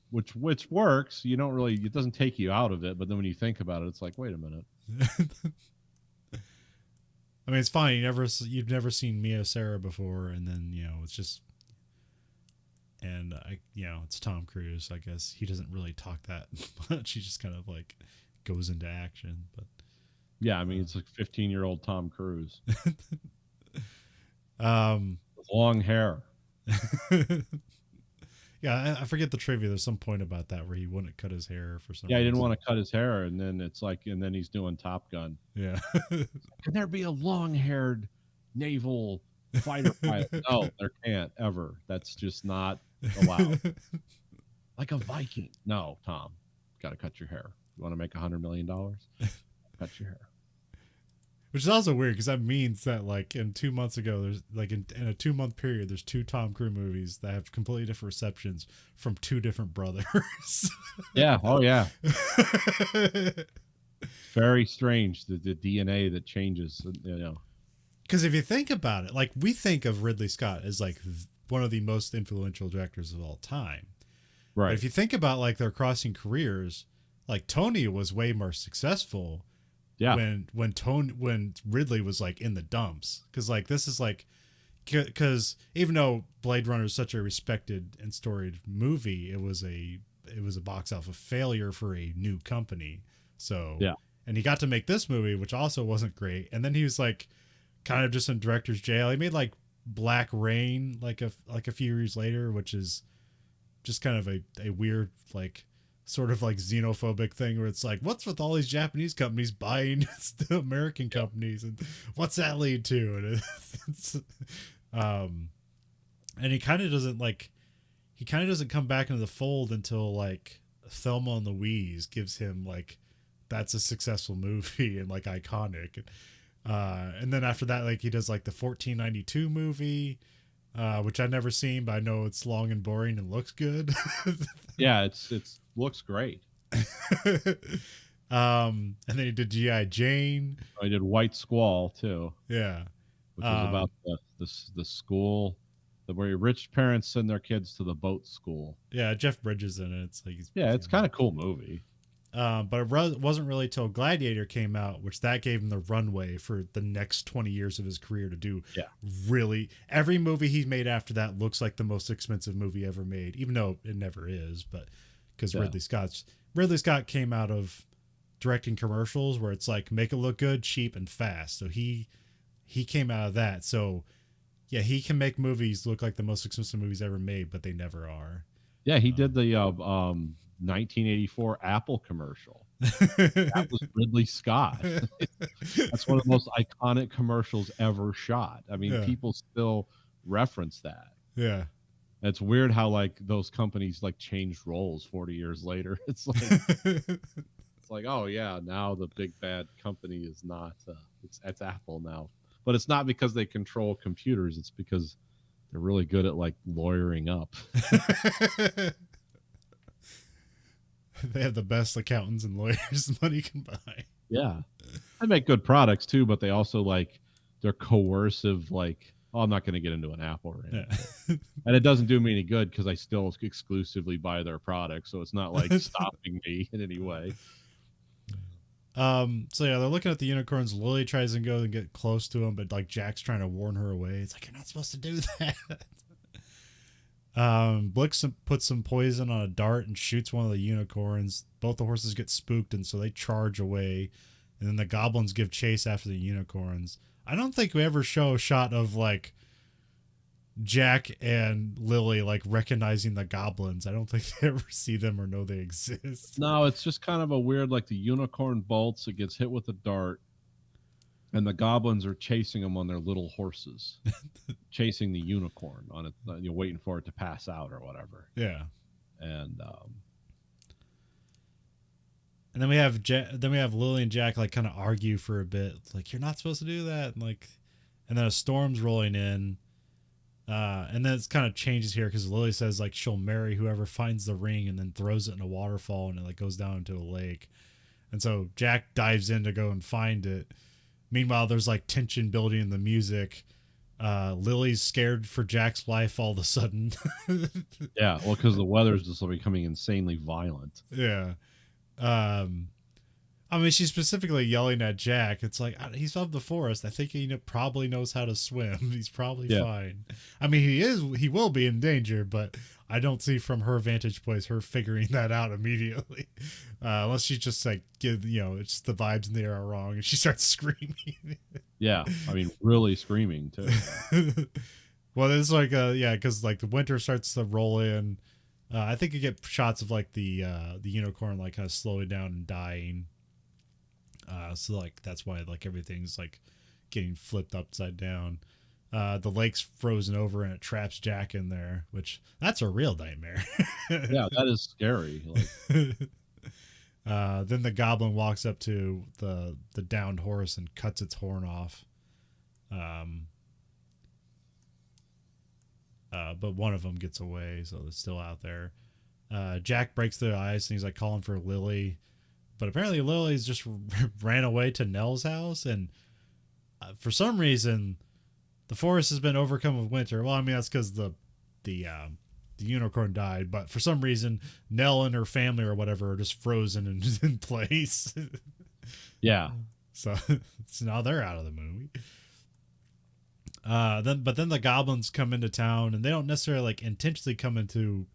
which works. You don't really, it doesn't take you out of it, but then when you think about it, it's like, wait a minute. I mean, it's fine. You've never seen Mia Sarah before, and then it's just, and it's Tom Cruise. I guess he doesn't really talk that much. He just kind of like goes into action. But yeah, I mean, it's like 15-year-old Tom Cruise with long hair. Yeah, I forget the trivia. There's some point about that where he wouldn't cut his hair for some reason. Yeah, he didn't want to cut his hair, and then it's like, and then he's doing Top Gun. Yeah. Can there be a long-haired naval fighter pilot? No, there can't ever. That's just not allowed. Like a Viking. No, Tom, got to cut your hair. You want to make $100 million? Cut your hair. Which is also weird, because that means that like in 2 months ago, there's like in a 2-month period, there's 2 Tom Cruise movies that have completely different receptions from 2 different brothers. Yeah. Oh yeah. Very strange, the DNA that changes. Because if you think about it, like we think of Ridley Scott as like one of the most influential directors of all time. Right. But if you think about like their crossing careers, like Tony was way more successful. Yeah. When Ridley was like in the dumps, because like this is like, because even though Blade Runner is such a respected and storied movie, it was a box office failure for a new company. So yeah, and he got to make this movie, which also wasn't great, and then he was like kind of just in director's jail. He made like Black Rain like a few years later, which is just kind of a weird like sort of like xenophobic thing where it's like, what's with all these Japanese companies buying the American companies, and what's that lead to? And and he kind of doesn't come back into the fold until like Thelma and Louise gives him like that's a successful movie and like iconic. And then after that, like he does like the 1492 movie, which I've never seen, but I know it's long and boring and looks good. Yeah, it's looks great. And then he did GI Jane. I did White Squall too, Yeah. which was about the school where rich parents send their kids to the boat school. Yeah, Jeff Bridges in it. It's like Yeah, it's kind of cool movie. But it wasn't really till Gladiator came out, which that gave him the runway for the next 20 years of his career to do. Yeah. Really, every movie he's made after that looks like the most expensive movie ever made, even though it never is. But because Ridley Scott came out of directing commercials where it's like make it look good, cheap, and fast. So he came out of that. So yeah, he can make movies look like the most expensive movies ever made, but they never are. Yeah, he did the 1984 Apple commercial. That was Ridley Scott. That's one of the most iconic commercials ever shot. I mean, people still reference that. Yeah. It's weird how like those companies like changed roles 40 years later. It's like it's like, oh yeah, now the big bad company is not it's Apple now. But it's not because they control computers, it's because they're really good at like lawyering up. They have the best accountants and lawyers money can buy. Yeah. They make good products too, but they also like they're coercive, like, oh, I'm not going to get into an Apple right now. Yeah. And it doesn't do me any good because I still exclusively buy their products. So it's not like stopping me in any way. So yeah, they're looking at the unicorns. Lily tries to go and get close to him, but like Jack's trying to warn her away. It's like, you're not supposed to do that. Blix puts some poison on a dart and shoots one of the unicorns. Both the horses get spooked, and so they charge away. And then the goblins give chase after the unicorns. I don't think we ever show a shot of like Jack and Lily like recognizing the goblins. I don't think they ever see them or know they exist. No, it's just kind of a weird, like the unicorn bolts, it gets hit with a dart, and the goblins are chasing them on their little horses, chasing the unicorn on it, you know, waiting for it to pass out or whatever. Yeah. And then we have Lily and Jack like kind of argue for a bit. It's like, you're not supposed to do that, and like, and then a storm's rolling in. And then it kind of changes here because Lily says like she'll marry whoever finds the ring, and then throws it in a waterfall, and it like goes down into a lake. And so Jack dives in to go and find it. Meanwhile, there's like tension building in the music. Lily's scared for Jack's life all of a sudden. yeah, well, because the weather's just becoming insanely violent. Yeah. I mean, she's specifically yelling at Jack. It's like, he's from the forest. I think he probably knows how to swim. He's probably fine. I mean, he will be in danger, but I don't see from her vantage place her figuring that out immediately. Unless she just like it's the vibes in the air are wrong and she starts screaming. Yeah. I mean, really screaming too. Well, it's like, because like the winter starts to roll in. I think you get shots of like the unicorn like kind of slowing down and dying. So like that's why like everything's like getting flipped upside down. The lake's frozen over and it traps Jack in there, which that's a real nightmare. Yeah, that is scary. Like, then the goblin walks up to the downed horse and cuts its horn off. But one of them gets away, so it's still out there. Jack breaks the ice and he's like calling for Lily. But apparently Lily's just ran away to Nell's house, and for some reason, the forest has been overcome with winter. Well, I mean that's because the unicorn died, but for some reason, Nell and her family or whatever are just frozen in place. Yeah. So now they're out of the movie. Then the goblins come into town, and they don't necessarily like intentionally come into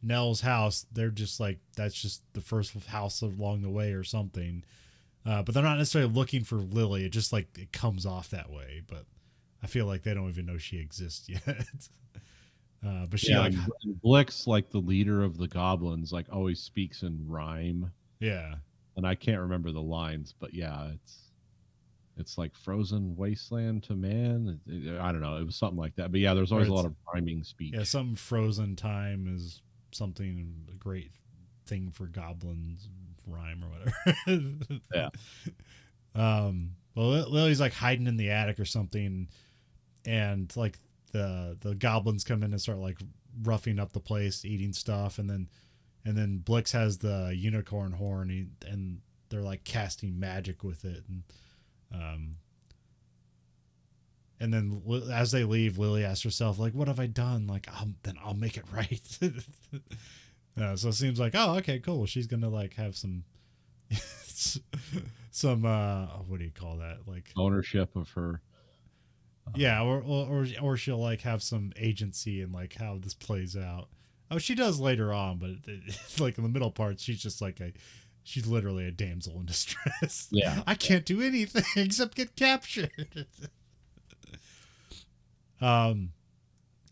Nell's house. They're just like, that's just the first house along the way or something. But they're not necessarily looking for Lily. It just like it comes off that way. But I feel like they don't even know she exists yet. But she like Blix, like the leader of the goblins, like always speaks in rhyme. Yeah. And I can't remember the lines, but yeah, it's like frozen wasteland to man. I don't know. It was something like that. But yeah, there's always a lot of rhyming speech. Yeah, some frozen time is something, a great thing for goblins, rhyme or whatever. Yeah. Well, Lily's like hiding in the attic or something, and like the goblins come in and start like roughing up the place, eating stuff, and then Blix has the unicorn horn, and they're like casting magic with it, and then as they leave, Lily asks herself, like, what have I done? Like, then I'll make it right. So it seems like, oh, okay, cool. She's gonna like have some what do you call that? Like Ownership of her. Yeah, or she'll like have some agency in like how this plays out. Oh, she does later on, but like in the middle parts, she's just like she's literally a damsel in distress. Yeah. I can't do anything except get captured.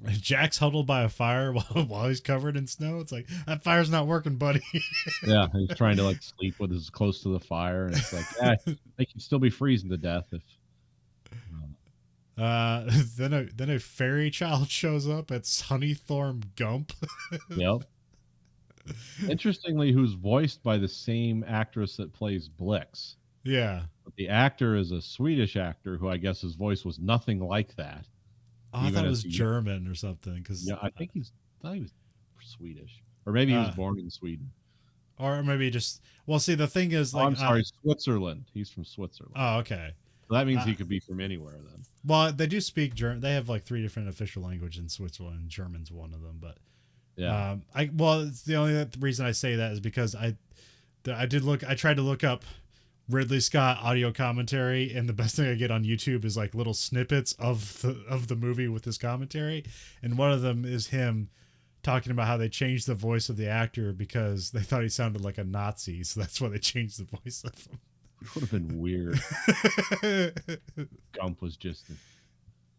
Jack's huddled by a fire while he's covered in snow. It's like, that fire's not working, buddy. Yeah, he's trying to like sleep with his close to the fire, and it's like, they can still be freezing to death if. Then a fairy child shows up. It's Honeythorn Gump. Yep. Interestingly, who's voiced by the same actress that plays Blix. Yeah. But the actor is a Swedish actor who I guess his voice was nothing like that. Oh, I thought it was German or something. Yeah, I thought he was Swedish, or maybe he was born in Sweden, or maybe just. Well, see, the thing is, like, I'm sorry, Switzerland. He's from Switzerland. Oh, okay. So that means he could be from anywhere then. Well, they do speak German. They have like 3 different official languages in Switzerland. German's one of them, but yeah. It's the only reason I say that is because I tried to look up Ridley Scott audio commentary, and the best thing I get on YouTube is like little snippets of the movie with his commentary, and one of them is him talking about how they changed the voice of the actor because they thought he sounded like a Nazi, so that's why they changed the voice of him. It would have been weird. Gump was just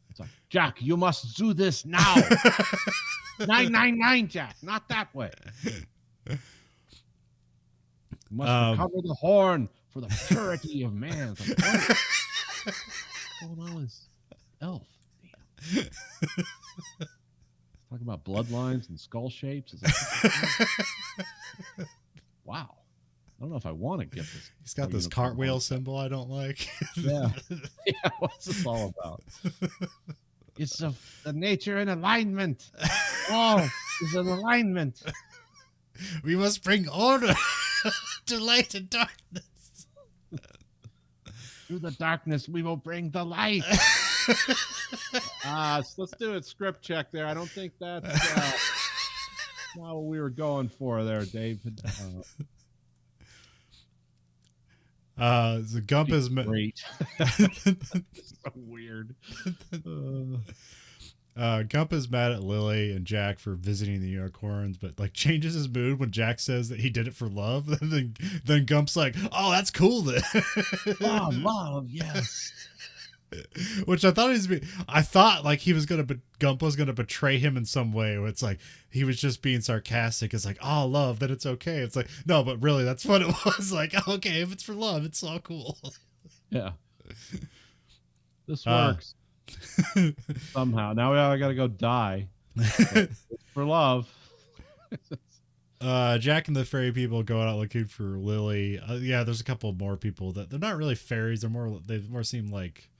it's like, Jack, you must do this now. 999, Jack, not that way. You must recover the horn for the purity of man. Like, what's going on with Elf? Damn. Talking about bloodlines and skull shapes. It's like, wow. I don't know if I want to get this. He's got this cartwheel symbol I don't like. Yeah. Yeah. What's this all about? It's the nature and alignment. Oh, it's an alignment. We must bring order to light and darkness. Through the darkness, we will bring the light. Let's do a script check there. I don't think that's not what we were going for there, David. The Gump is great. So weird. Gump is mad at Lily and Jack for visiting the unicorns, but like changes his mood when Jack says that he did it for love. And then Gump's like, "Oh, that's cool then." Oh, love, yes. Which I thought like Gump was gonna betray him in some way. Where it's like he was just being sarcastic. It's like, "Oh, love, then it's okay." It's like, no, but really, that's what it was. Like, okay, if it's for love, it's all cool. Yeah, this works somehow. Now I gotta go die for love. Jack and the fairy people go out looking for Lily. Yeah, there's a couple more people that they're not really fairies. They more seem like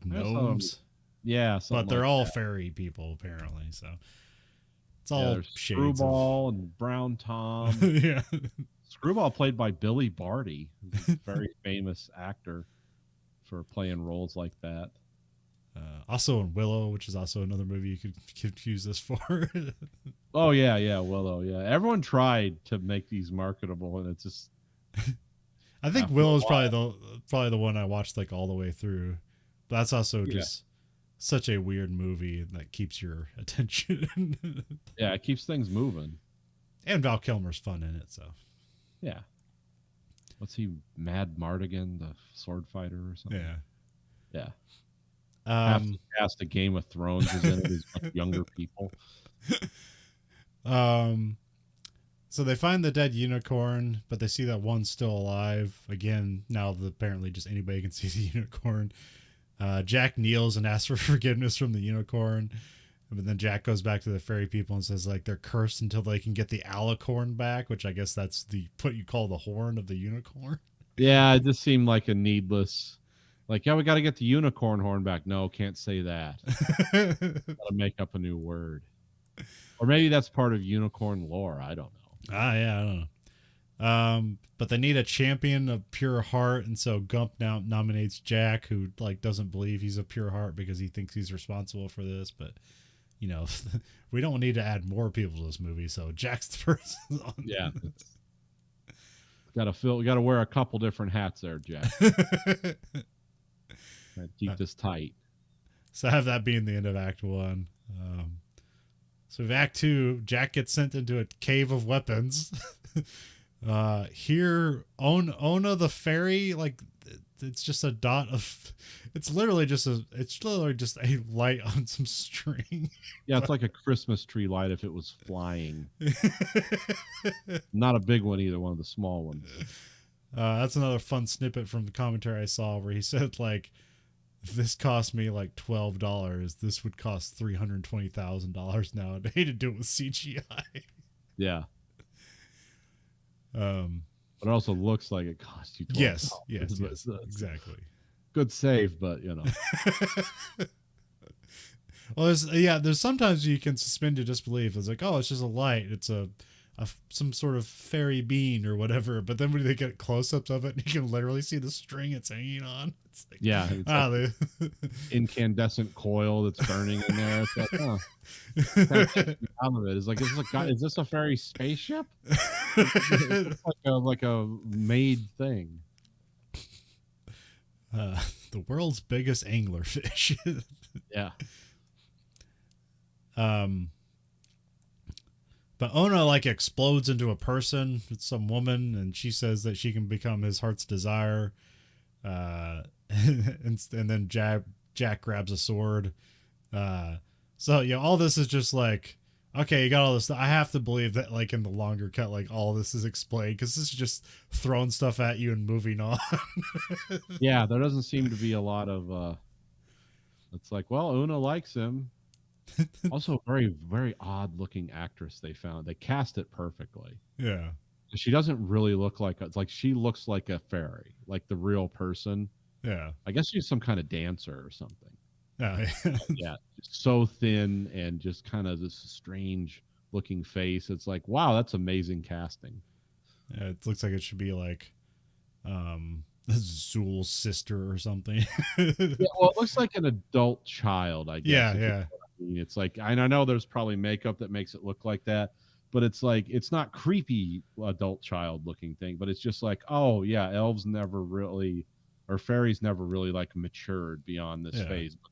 gnomes. Yeah, but they're all fairy people apparently. So it's all shades Screwball and Brown Tom. Yeah, Screwball played by Billy Barty, who's a very famous actor for playing roles like that. Also in Willow, which is also another movie you could use this for. Oh yeah, Willow. Yeah, everyone tried to make these marketable, and it's just. I think Willow's probably the one I watched like all the way through. But that's also just such a weird movie that keeps your attention. Yeah, it keeps things moving. And Val Kilmer's fun in it, so. Yeah. What's he, Mad Mardigan, the sword fighter or something? Yeah. Yeah. Half the cast of Game of Thrones is in it. Is like younger people. So they find the dead unicorn, but they see that one's still alive. Again, now apparently just anybody can see the unicorn. Jack kneels and asks for forgiveness from the unicorn. But then Jack goes back to the fairy people and says like they're cursed until they can get the alicorn back, which I guess that's the what you call the horn of the unicorn. Yeah, it just seemed like a needless. Like, yeah, we got to get the unicorn horn back. No, can't say that. Got to make up a new word. Or maybe that's part of unicorn lore. I don't know. Yeah, I don't know. But they need a champion of pure heart, and so Gump now nominates Jack, who like doesn't believe he's a pure heart because he thinks he's responsible for this. But you know, we don't need to add more people to this movie, so Jack's the first. Yeah, got to wear a couple different hats there, Jack. Keep this tight. So have that being the end of Act 1. So in Act 2, Jack gets sent into a cave of weapons. Here, Ona the fairy, like it's just a dot of. It's literally just a light on some string. Yeah, it's like a Christmas tree light if it was flying. Not a big one either, one of the small ones. That's another fun snippet from the commentary I saw where he said like, if this cost me like $12, this would cost $320,000 nowadays to do it with CGI. Yeah. But it also looks like it cost you $12. Yes, exactly. Good save, but you know. Well, there's sometimes you can suspend your disbelief. It's like, oh, it's just a light. It's some sort of fairy bean or whatever. But then when they get close-ups of it, you can literally see the string it's hanging on. It's like, yeah, it's like incandescent coil that's burning in there. It's like, oh, out of it. It's like, is this a fairy spaceship? It's like a made thing. The world's biggest anglerfish. Yeah. But Ona like explodes into a person. It's some woman, and she says that she can become his heart's desire. And then Jack grabs a sword. So yeah, all this is just like, okay, you got all this. I have to believe that like in the longer cut, like all this is explained because this is just throwing stuff at you and moving on. Yeah, there doesn't seem to be a lot of. It's like, well, Una likes him. Also, very, very odd looking actress they found. They cast it perfectly. Yeah. She doesn't really look like she looks like a fairy, like the real person. Yeah. I guess she's some kind of dancer or something. Oh, yeah. Yeah. So thin and just kind of this strange looking face. It's like, wow, that's amazing casting. Yeah, it looks like it should be like Zool's sister or something. Yeah, well, it looks like an adult child, I guess. Yeah. It's like, and I know there's probably makeup that makes it look like that, but it's like, it's not creepy adult child looking thing, but it's just like, oh yeah, elves never really, or fairies never really like matured beyond this phase, but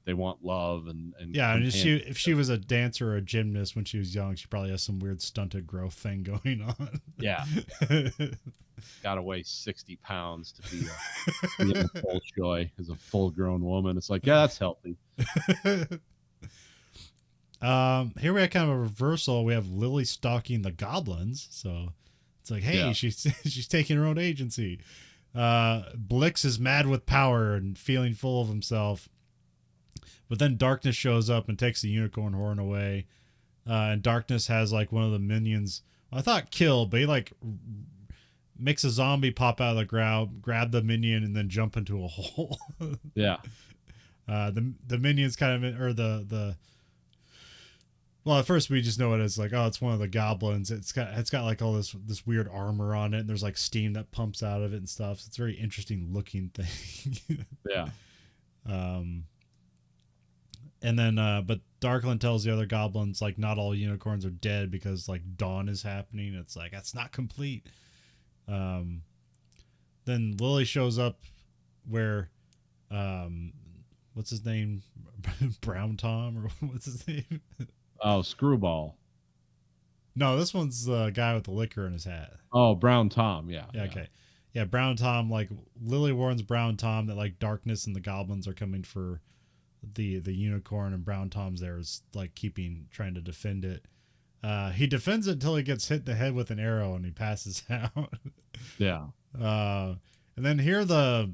they want love and yeah. And if she was a dancer or a gymnast when she was young, she probably has some weird stunted growth thing going on. Yeah. Gotta weigh 60 pounds to be a full joy as a full grown woman. It's like, yeah, that's healthy. Here we have kind of a reversal. We have Lily stalking the goblins, so it's like, hey, she's taking her own agency. Blix is mad with power and feeling full of himself, but then Darkness shows up and takes the unicorn horn away. And Darkness has like one of the minions. Well, I thought kill, but he like makes a zombie pop out of the ground, grab the minion, and then jump into a hole. Yeah. The minions kind of, or the well, at first we just know it as like, oh, it's one of the goblins. It's got like all this weird armor on it, and there's like steam that pumps out of it and stuff. So it's a very interesting looking thing. Yeah. And then but Darkland tells the other goblins like not all unicorns are dead because like dawn is happening. It's like that's not complete. Then Lily shows up where what's his name? Brown Tom, or what's his name? Oh, Screwball. No, this one's the guy with the liquor in his hat. Oh, Brown Tom. Yeah. Okay. Yeah, Brown Tom. Like Lily warns Brown Tom that like darkness and the goblins are coming for the unicorn, and Brown Tom's there is like trying to defend it. He defends it until he gets hit in the head with an arrow and he passes out. Yeah. And then here the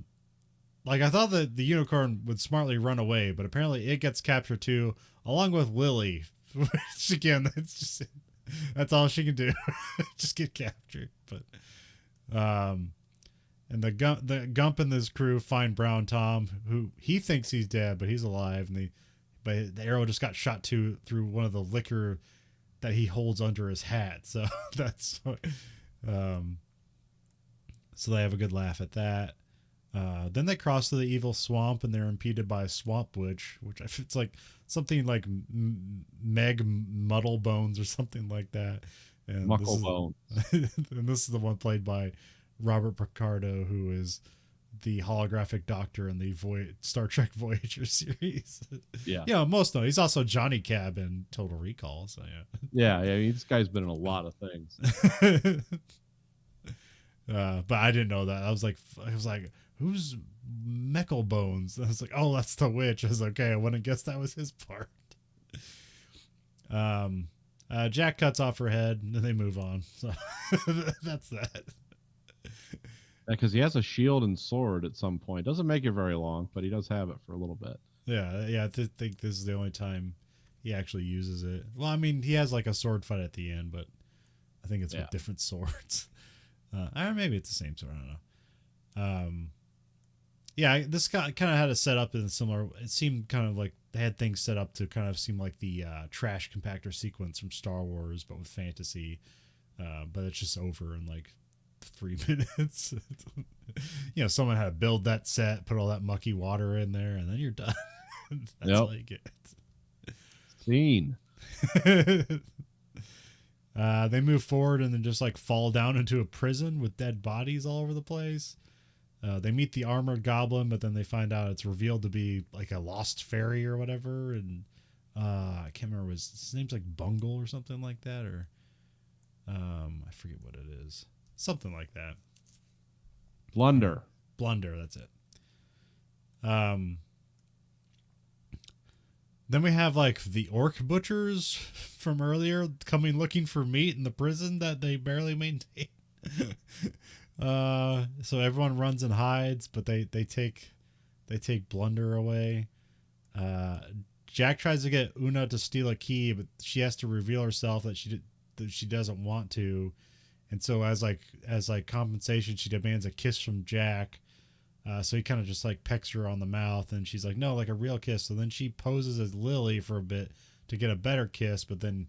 like I thought that the unicorn would smartly run away, but apparently it gets captured too, along with Lily. Which again, that's all she can do, just get captured. But and the Gump and his crew find Brown Tom, who he thinks he's dead, but he's alive, and but the arrow just got shot through one of the liquor that he holds under his hat. So that's so they have a good laugh at that. Then they cross to the evil swamp, and they're impeded by a swamp witch, which it's like something like Meg Muddlebones or something like that. And Mucklebone. And this is the one played by Robert Picardo, who is the holographic doctor in the Star Trek Voyager series. Yeah. Yeah, most know. He's also Johnny Cab in Total Recall. So yeah. Yeah. This guy's been in a lot of things. But I didn't know that. I was like, who's Mecklebones? I was like, oh, that's the witch. I was like, okay, I wouldn't guess that was his part. Jack cuts off her head, and then they move on. So that's that. Because he has a shield and sword at some point. Doesn't make it very long, but he does have it for a little bit. Yeah. I think this is the only time he actually uses it. Well, I mean, he has like a sword fight at the end, but I think it's with different swords. Or maybe it's the same sword. I don't know. Yeah, this kind of had a setup in similar. It seemed kind of like they had things set up to kind of seem like the trash compactor sequence from Star Wars, but with fantasy. But it's just over in like 3 minutes. Someone had to build that set, put all that mucky water in there, and then you're done. That's all you get. Scene. They move forward and then just like fall down into a prison with dead bodies all over the place. They meet the armored goblin, but then they find out it's revealed to be like a lost fairy or whatever. And I can't remember, his name's like Bungle or something like that, or I forget what it is. Something like that. Blunder, that's it. Then we have like the orc butchers from earlier coming looking for meat in the prison that they barely maintain. So everyone runs and hides, but they take Blunder away. Jack tries to get Una to steal a key, but she has to reveal herself that she doesn't want to, and so as compensation, she demands a kiss from Jack. So he kind of just like pecks her on the mouth, and she's like, no, like a real kiss. So then she poses as Lily for a bit to get a better kiss, but then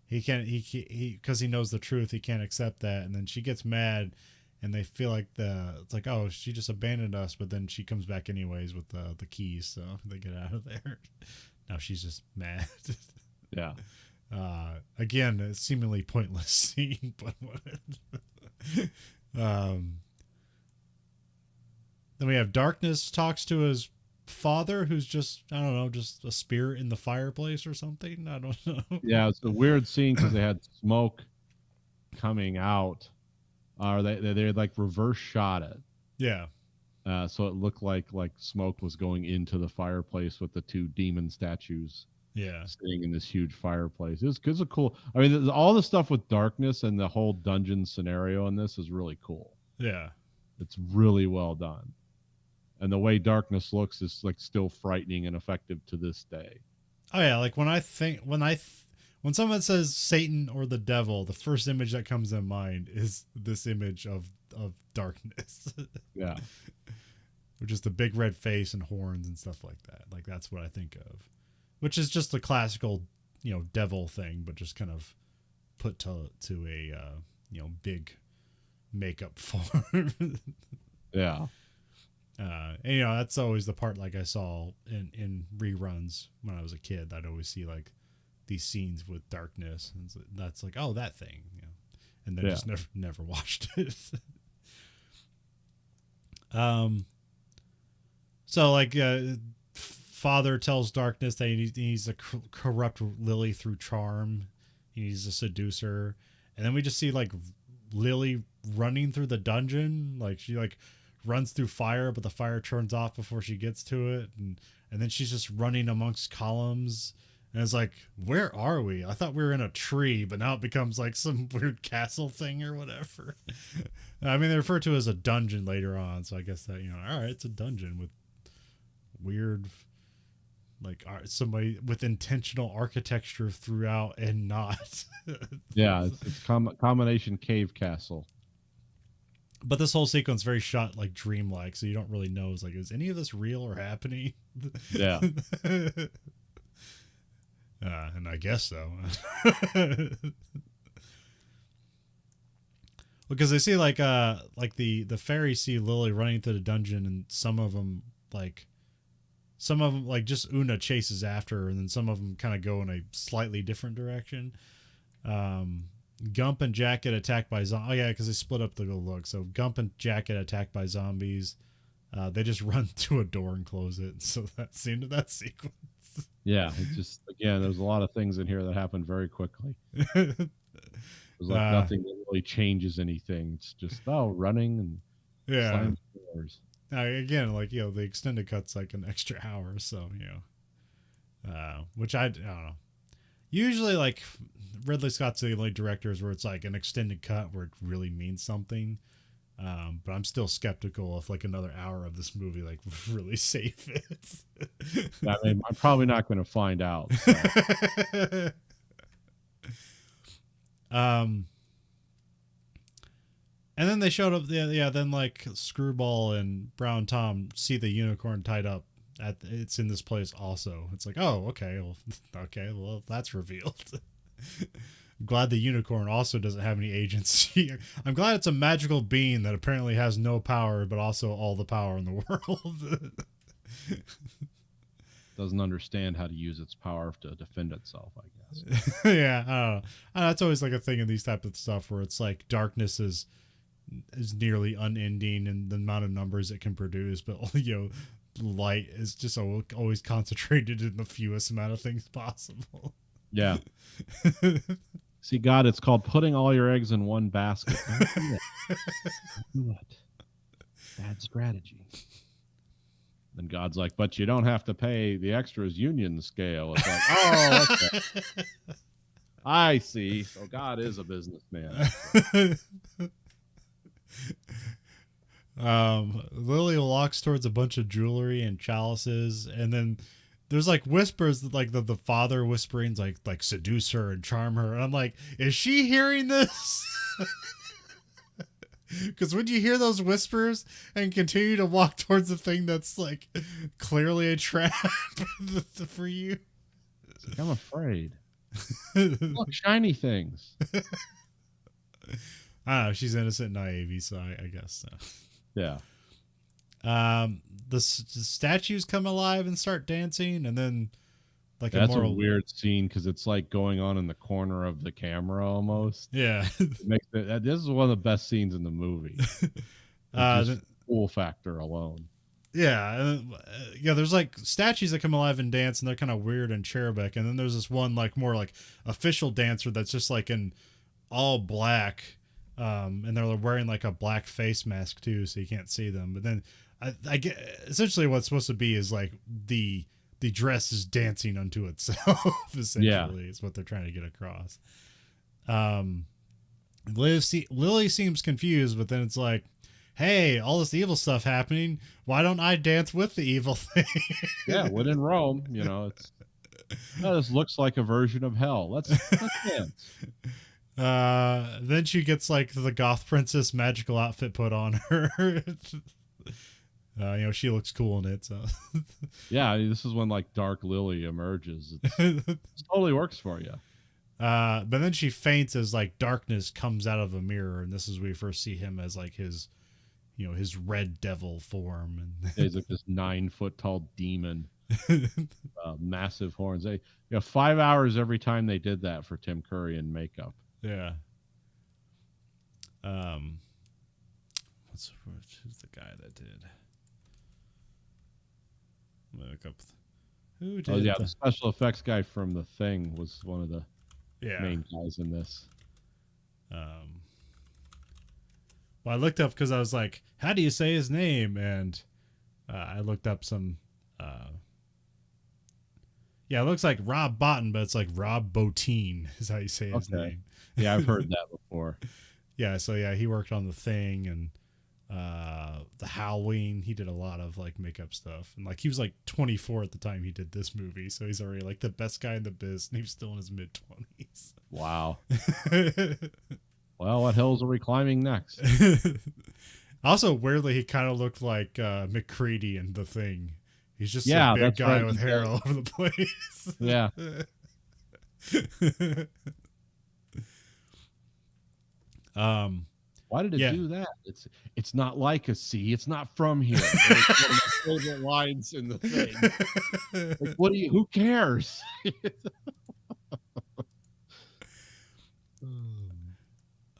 because he knows the truth, he can't accept that. And then she gets mad, and they feel like it's like, oh, she just abandoned us. But then she comes back anyways with the keys. So they get out of there. Now she's just mad. Yeah. Again, a seemingly pointless scene, but then we have Darkness talks to his father, who's just, I don't know, just a spirit in the fireplace or something. I don't know. Yeah, it's a weird scene because they had smoke coming out, or they like reverse shot it. Yeah. So it looked like smoke was going into the fireplace with the two demon statues. Yeah. Sitting in this huge fireplace. It's a cool. I mean, all the stuff with Darkness and the whole dungeon scenario in this is really cool. Yeah. It's really well done. And the way Darkness looks is like still frightening and effective to this day. Oh yeah, like when someone says Satan or the devil, the first image that comes in mind is this image of Darkness. Yeah. Which is the big red face and horns and stuff like that. Like that's what I think of. Which is just the classical, devil thing, but just kind of put to a big makeup form. Yeah. And that's always the part like I saw in reruns when I was a kid. I'd always see like these scenes with Darkness, and that's like, oh, that thing, and then just never watched it. So like father tells Darkness that he needs to corrupt Lily through charm. He needs to seduce her, and then we just see like Lily running through the dungeon, like she like runs through fire, but the fire turns off before she gets to it, and then she's just running amongst columns, and it's like, where are we? I thought we were in a tree, but now it becomes like some weird castle thing or whatever. I mean, they refer to it as a dungeon later on, so I guess that all right, it's a dungeon with weird, like somebody with intentional architecture throughout and not. Yeah, it's combination cave castle. But this whole sequence very shot like dreamlike, so you don't really know. Is like, is any of this real or happening? Yeah. And I guess so. Because they see like the fairies see Lily running through the dungeon, and some of them like just Una chases after her, and then some of them kind of go in a slightly different direction. Gump and Jack get attacked by zombies. Oh yeah, because they split up to go look. So Gump and Jack get attacked by zombies. They just run to a door and close it. So that's the end of that sequence. Yeah, it just, again, there's a lot of things in here that happen very quickly. There's like nothing that really changes anything. It's just running and slamming doors. Again, like, the extended cut's like an extra hour, so which I don't know. Usually, like, Ridley Scott's the only directors where it's like an extended cut where it really means something. But I'm still skeptical if like another hour of this movie like really save it. I mean, I'm probably not going to find out. So. And then they showed up. Then like Screwball and Brown Tom see the unicorn tied up. It's in this place also. It's like, oh, okay, well, that's revealed. I'm glad the unicorn also doesn't have any agency. I'm glad it's a magical being that apparently has no power, but also all the power in the world. Doesn't understand how to use its power to defend itself, I guess. Yeah, I don't know. That's always like a thing in these type of stuff where it's like darkness is nearly unending in the amount of numbers it can produce, but light is just always concentrated in the fewest amount of things possible. Yeah. See, God, it's called putting all your eggs in one basket. Do what? Bad strategy. Then God's like, but you don't have to pay the extras union scale. It's like, oh, okay. I see. So God is a businessman. Lily walks towards a bunch of jewelry and chalices, and then there's like whispers that like the father whispering like seduce her and charm her, and I'm like, is she hearing this? Because when you hear those whispers and continue to walk towards the thing that's like clearly a trap for you, I'm afraid. Look, shiny things. I don't know, she's innocent and naive, so I guess so. Yeah. The statues come alive and start dancing, and then like that's a weird scene because it's like going on in the corner of the camera almost. Yeah. This is one of the best scenes in the movie. Just cool factor alone. Yeah, there's like statues that come alive and dance, and they're kind of weird and cherubic, and then there's this one like more like official dancer that's just like in all black, and they're wearing like a black face mask too, so you can't see them. But then I get essentially what's supposed to be is like the dress is dancing unto itself. Essentially, is what they're trying to get across. Lily seems confused, but then it's like, hey, all this evil stuff happening, why don't I dance with the evil thing? Yeah, when in Rome, this looks like a version of hell. Let's dance. Then she gets like the goth princess magical outfit put on her. She looks cool in it. So yeah, this is when like Dark Lily emerges. It totally works for you. But then she faints as like darkness comes out of a mirror, and this is where we first see him as like his red devil form, and he's like this 9-foot tall demon, massive horns. 5 hours every time they did that for Tim Curry in makeup. Yeah. Who's the guy that did? Look up. Who did? Oh yeah, the special effects guy from The Thing was one of the main guys in this. Well, I looked up because I was like, how do you say his name? And I looked up some. It looks like Rob Bottin, but it's like Rob Bottin is how you say his name. Yeah, I've heard that before. Yeah, so he worked on The Thing, and The Halloween. He did a lot of like makeup stuff, and like he was like 24 at the time he did this movie, so he's already like the best guy in the biz, and he was still in his mid-20s. Wow. Well, what hills are we climbing next? Also, weirdly, he kind of looked like McCready in The Thing. He's just a Yeah, big that's guy right, with he hair does. all over the place. Yeah. um, Why did it Yeah. do that? It's not like a sea. It's not from here. It's one of my favorite lines in the thing. Like, what do you? Who cares?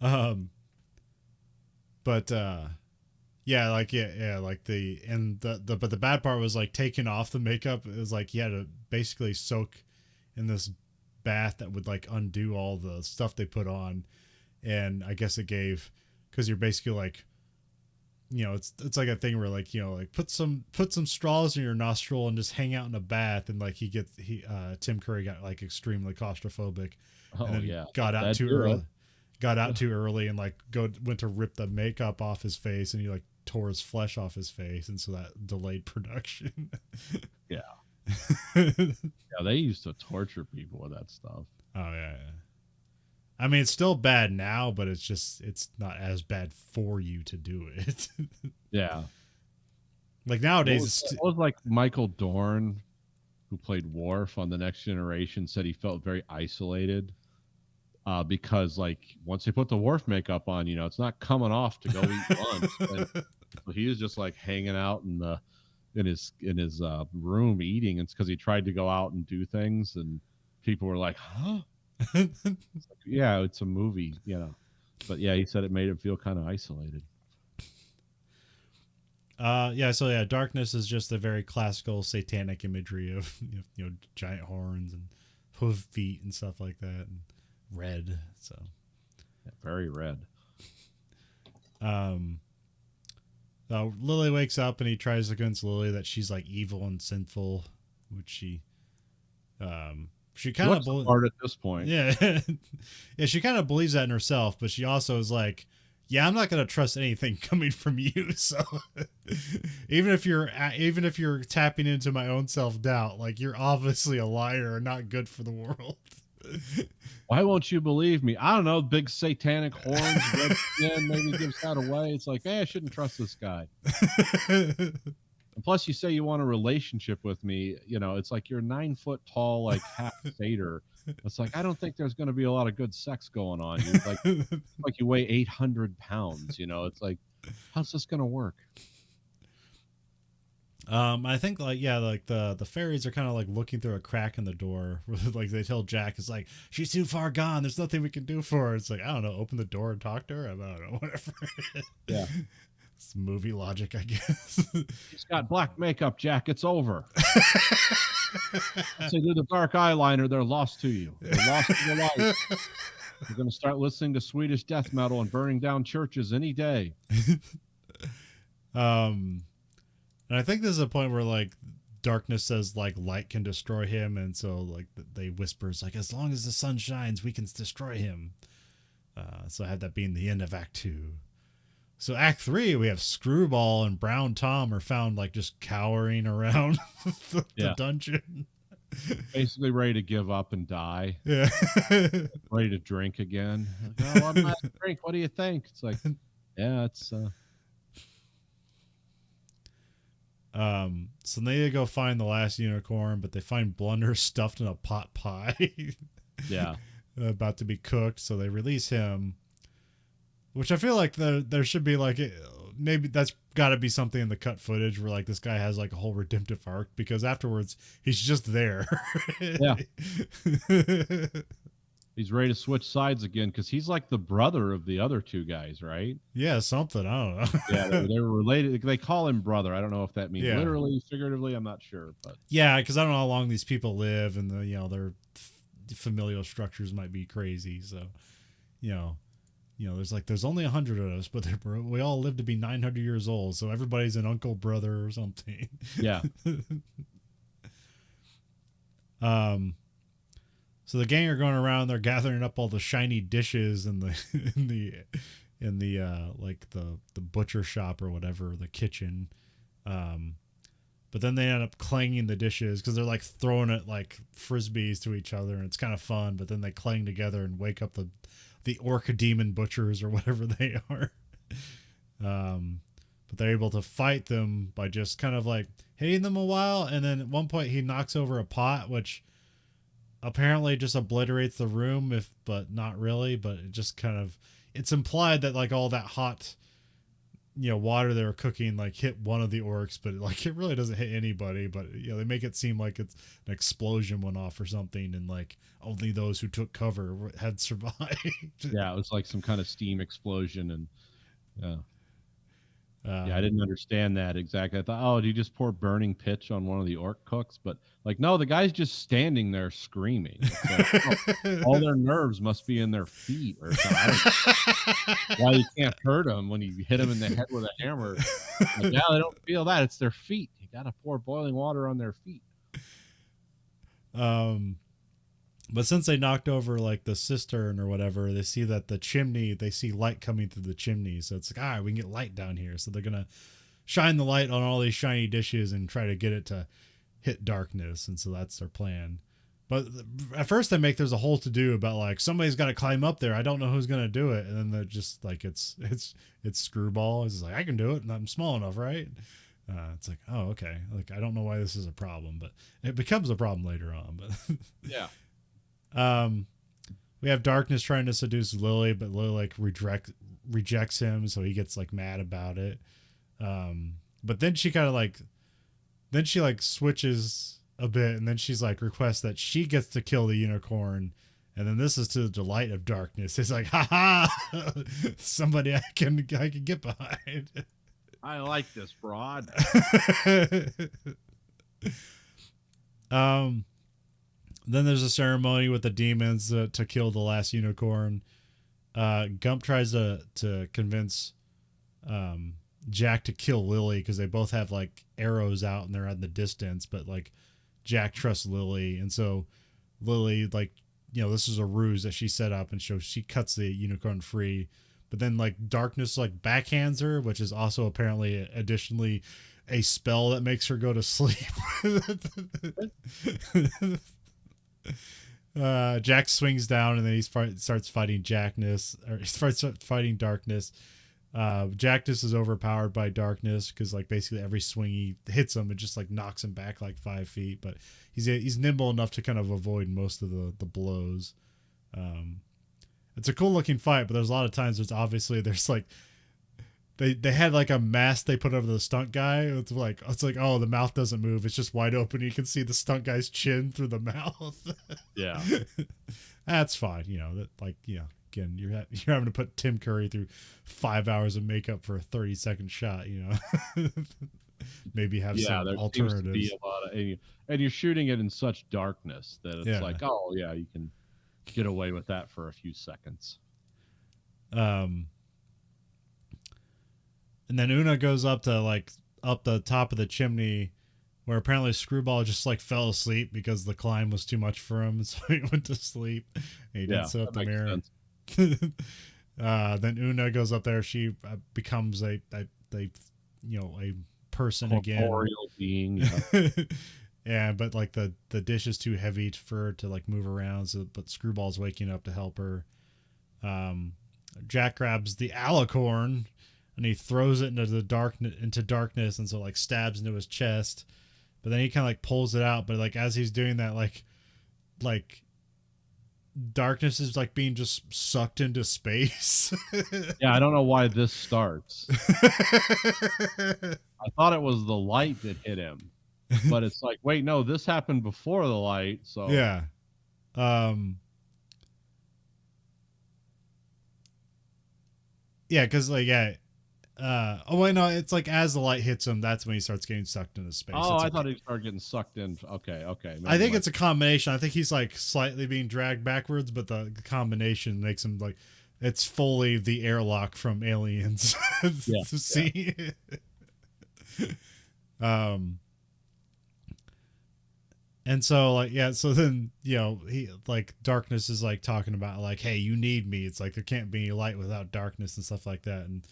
um, but yeah, like like but the bad part was like taking off the makeup. It was like he had to basically soak in this bath that would like undo all the stuff they put on, and I guess it gave, because you're basically like, it's like a thing where like, like put some straws in your nostril and just hang out in a bath, and like Tim Curry got like extremely claustrophobic, Oh and then yeah, got out that'd too do it. early. Got out too early and like went to rip the makeup off his face, and he like tore his flesh off his face, and so that delayed production. Yeah. Oh Yeah, they used to torture people with that stuff. yeah. I mean, it's still bad now, but it's not as bad for you to do it. Yeah. Like What nowadays, was, what was like Michael Dorn, who played Worf on The Next Generation, said he felt very isolated because like once they put the Worf makeup on, it's not coming off to go eat lunch. And so he was just like hanging out in his room eating. It's because he tried to go out and do things, and people were like, "Huh." Yeah, it's a movie, But yeah, he said it made him feel kind of isolated. so yeah, darkness is just a very classical satanic imagery of giant horns and hoof feet and stuff like that, and red. So Yeah, very red. Lily wakes up and he tries to convince Lily that she's like evil and sinful, which she kind of hard at this point. Yeah. Yeah, she kind of believes that in herself, but she also is like, yeah, I'm not going to trust anything coming from you. So even if you're tapping into my own self-doubt, like you're obviously a liar and not good for the world. Why won't you believe me? I don't know. Big satanic horns, red skin, maybe gives that away. It's like, hey, I shouldn't trust this guy. And plus, you say you want a relationship with me. It's like you're 9 foot tall, like half satyr. It's like, I don't think there's going to be a lot of good sex going on. You're like you weigh 800 pounds. It's like, how's this going to work? I think like the fairies are kind of like looking through a crack in the door. Like they tell Jack, it's like, she's too far gone. There's nothing we can do for her. It's like, I don't know, open the door and talk to her. I don't know, whatever. Yeah. It's movie logic, I guess. She's got black makeup, Jack. It's over. Once they do the dark eyeliner, they're lost to you. They're lost to the light. They're going to start listening to Swedish death metal and burning down churches any day. And I think there's a point where like darkness says like light can destroy him, and so like they whispers like, as long as the sun shines, we can destroy him. So I had that being the end of Act 2. So Act 3, we have Screwball and Brown Tom are found like just cowering around the dungeon. Basically ready to give up and die. Yeah. Ready to drink again. Like, oh, one last drink. What do you think? It's like, yeah, it's so they go find the last unicorn, but they find Blunder stuffed in a pot pie. Yeah. About to be cooked, so they release him. Which I feel like there should be like, maybe that's got to be something in the cut footage where like this guy has like a whole redemptive arc, because afterwards he's just there. Yeah. He's ready to switch sides again because he's like the brother of the other two guys, right? Yeah, something. I don't know. Yeah, they were related. They call him brother. I don't know if that means literally, figuratively. I'm not sure, but yeah, because I don't know how long these people live, and their familial structures might be crazy. So, there's only 100 of us, but we all live to be 900 years old. So everybody's an uncle, brother, or something. Yeah. So the gang are going around. They're gathering up all the shiny dishes in in the like the butcher shop or whatever, the kitchen. But then they end up clanging the dishes because they're like throwing it like frisbees to each other, and it's kind of fun. But then they clang together and wake up the orc demon butchers or whatever they are. But they're able to fight them by just kind of like hitting them a while, and then at one point he knocks over a pot, which apparently just obliterates the room, but not really. But it just kind of, it's implied that like all that hot, water they were cooking like hit one of the orcs, but like it really doesn't hit anybody. But they make it seem like it's an explosion went off or something, and like only those who took cover had survived. Yeah, it was like some kind of steam explosion, and yeah, I didn't understand that exactly. I thought, oh, do you just pour burning pitch on one of the orc cooks? But like, no, the guy's just standing there screaming. Like, all their nerves must be in their feet or something. Why you can't hurt them when you hit them in the head with a hammer? Like, yeah, they don't feel that. It's their feet. You got to pour boiling water on their feet. But since they knocked over like the cistern or whatever, they see that the chimney, they see light coming through the chimney. So it's like, all right, we can get light down here. So they're going to shine the light on all these shiny dishes and try to get it to hit darkness. And so that's their plan. But at first they make, there's a whole to do about like, somebody's got to climb up there. I don't know who's going to do it. And then they're just like, it's Screwball. It's like, I can do it and I'm small enough, right? It's like, oh, okay. Like, I don't know why this is a problem, but it becomes a problem later on. But yeah. We have Darkness trying to seduce Lily, but Lily like rejects him, so he gets like mad about it. But then she kind of like, switches a bit, and then she's like requests that she gets to kill the unicorn, and then this is to the delight of Darkness. It's like, ha ha, somebody I can get behind. I like this broad. Then there's a ceremony with the demons to kill the last unicorn. Gump tries to convince Jack to kill Lily because they both have like arrows out and they're at the distance, but like Jack trusts Lily, and so Lily, like, this is a ruse that she set up, and so she cuts the unicorn free. But then like Darkness like backhands her, which is also apparently additionally a spell that makes her go to sleep. Jack swings down, and then he starts fighting Jackness, or he starts fighting Darkness. Jackness is overpowered by Darkness because like basically every swing he hits him, it just like knocks him back like 5 feet. But he's nimble enough to kind of avoid most of the blows. It's a cool looking fight, but there's a lot of times there's like they had like a mask they put over the stunt guy. It's like, oh, the mouth doesn't move, it's just wide open. You can see the stunt guy's chin through the mouth. Yeah. That's fine. Again, you're having to put Tim Curry through 5 hours of makeup for a 30-second shot. Maybe have some alternatives. Seems to be a lot of, and you're shooting it in such darkness that it's like, oh yeah, you can get away with that for a few seconds. And then Una goes up the top of the chimney, where apparently Screwball just like fell asleep because the climb was too much for him, so he went to sleep. And he didn't set up the mirror. Then Una goes up there. She becomes a person corporeal again. Being. Yeah, but like the dish is too heavy for her to like move around. So, but Screwball's waking up to help her. Jack grabs the alicorn and he throws it into darkness, and so like stabs into his chest. But then he kind of like pulls it out. But like as he's doing that, like Darkness is like being just sucked into space. Yeah, I don't know why this starts. I thought it was the light that hit him, but it's like, wait, no, this happened before the light. So yeah, because like oh wait, no, it's like as the light hits him, that's when he starts getting sucked into space. Oh, I thought he started getting sucked in. Okay. I think it's a combination. I think he's like slightly being dragged backwards, but the combination makes him like, it's fully the airlock from Aliens. To see. And so like yeah, so then he like darkness is like talking about like, hey, you need me. It's like there can't be any light without darkness and stuff like that. And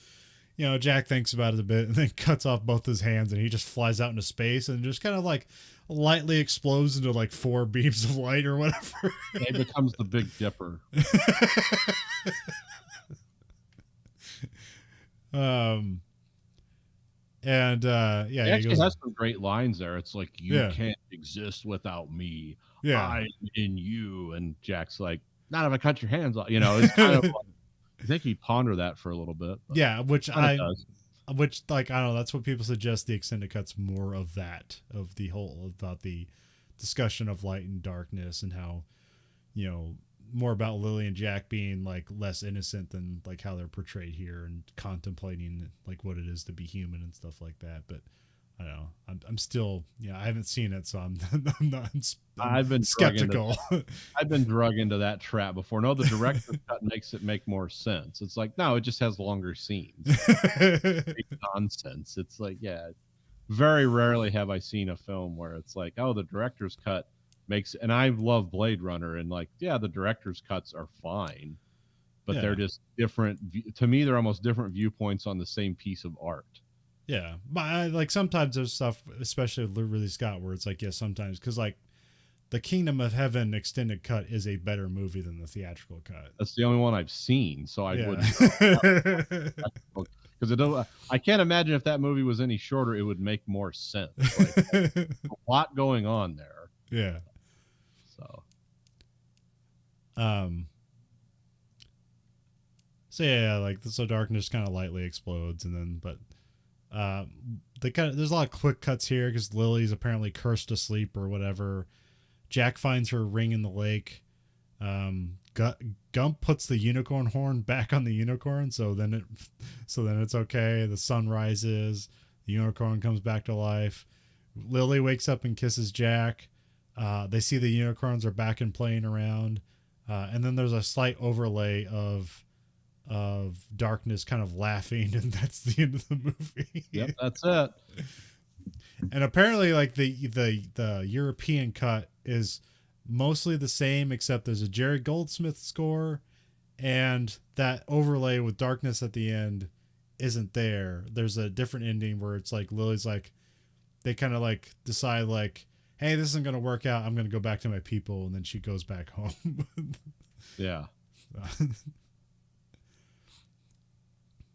Jack thinks about it a bit and then cuts off both his hands and he just flies out into space and just kind of like lightly explodes into like 4 beams of light or whatever. He becomes the Big Dipper. um and yeah, He he actually goes, has some great lines there. It's like, you yeah, can't exist without me. yeah. I'm in you. And Jack's like, not if I cut your hands off. It's kind of like, I think he pondered that for a little bit. But Yeah, does. which like I don't know, that's what people suggest the extended cuts more of that, of the whole about the discussion of light and darkness and how more about Lily and Jack being like less innocent than like how they're portrayed here and contemplating like what it is to be human and stuff like that. But I don't know. I'm still I haven't seen it, so I'm I've been skeptical. I've been drug into that trap before. No, the director's cut makes it make more sense. It's like, no, it just has longer scenes. Nonsense. It's like, yeah, very rarely have I seen a film where it's like, oh, the director's cut makes, and I love Blade Runner, and like, yeah, the director's cuts are fine, but Yeah. they're just different. To me, they're almost different viewpoints on the same piece of art. Yeah, but like sometimes there's stuff, especially with Ridley Scott, where it's like, yeah, sometimes because like the Kingdom of Heaven extended cut is a better movie than the theatrical cut. That's the only one I've seen, so I wouldn't. Because I can't imagine if that movie was any shorter, it would make more sense. Like, a lot going on there. Yeah. So. So yeah, like so darkness kind of lightly explodes, and then there's a lot of quick cuts here because Lily's apparently cursed to sleep or whatever. Jack finds her ring in the lake. Gump puts the unicorn horn back on the unicorn, so then it's okay. The sun rises, the unicorn comes back to life. Lily wakes up and kisses Jack. They see the unicorns are back and playing around, and then there's a slight overlay of darkness kind of laughing, and that's the end of the movie. Yep, that's it. And apparently like the European cut is mostly the same, except there's a Jerry Goldsmith score, and that overlay with darkness at the end isn't there. There's a different ending where it's like Lily's like, they kind of like decide like, hey, this isn't going to work out, I'm going to go back to my people, and then she goes back home. Yeah.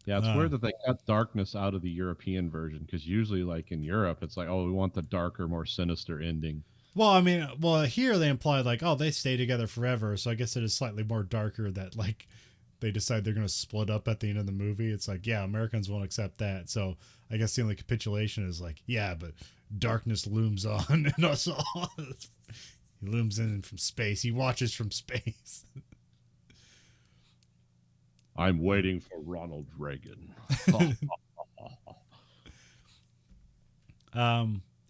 Yeah, it's weird that they cut darkness out of the European version, because usually, like in Europe, it's like, oh, we want the darker, more sinister ending. Well, I mean, here they imply like, oh, they stay together forever, so I guess it is slightly more darker that like they decide they're going to split up at the end of the movie. It's like, yeah, Americans won't accept that, so I guess the only capitulation is like, yeah, but darkness looms on, and us all. He looms in from space. He watches from space. I'm waiting for Ronald Reagan.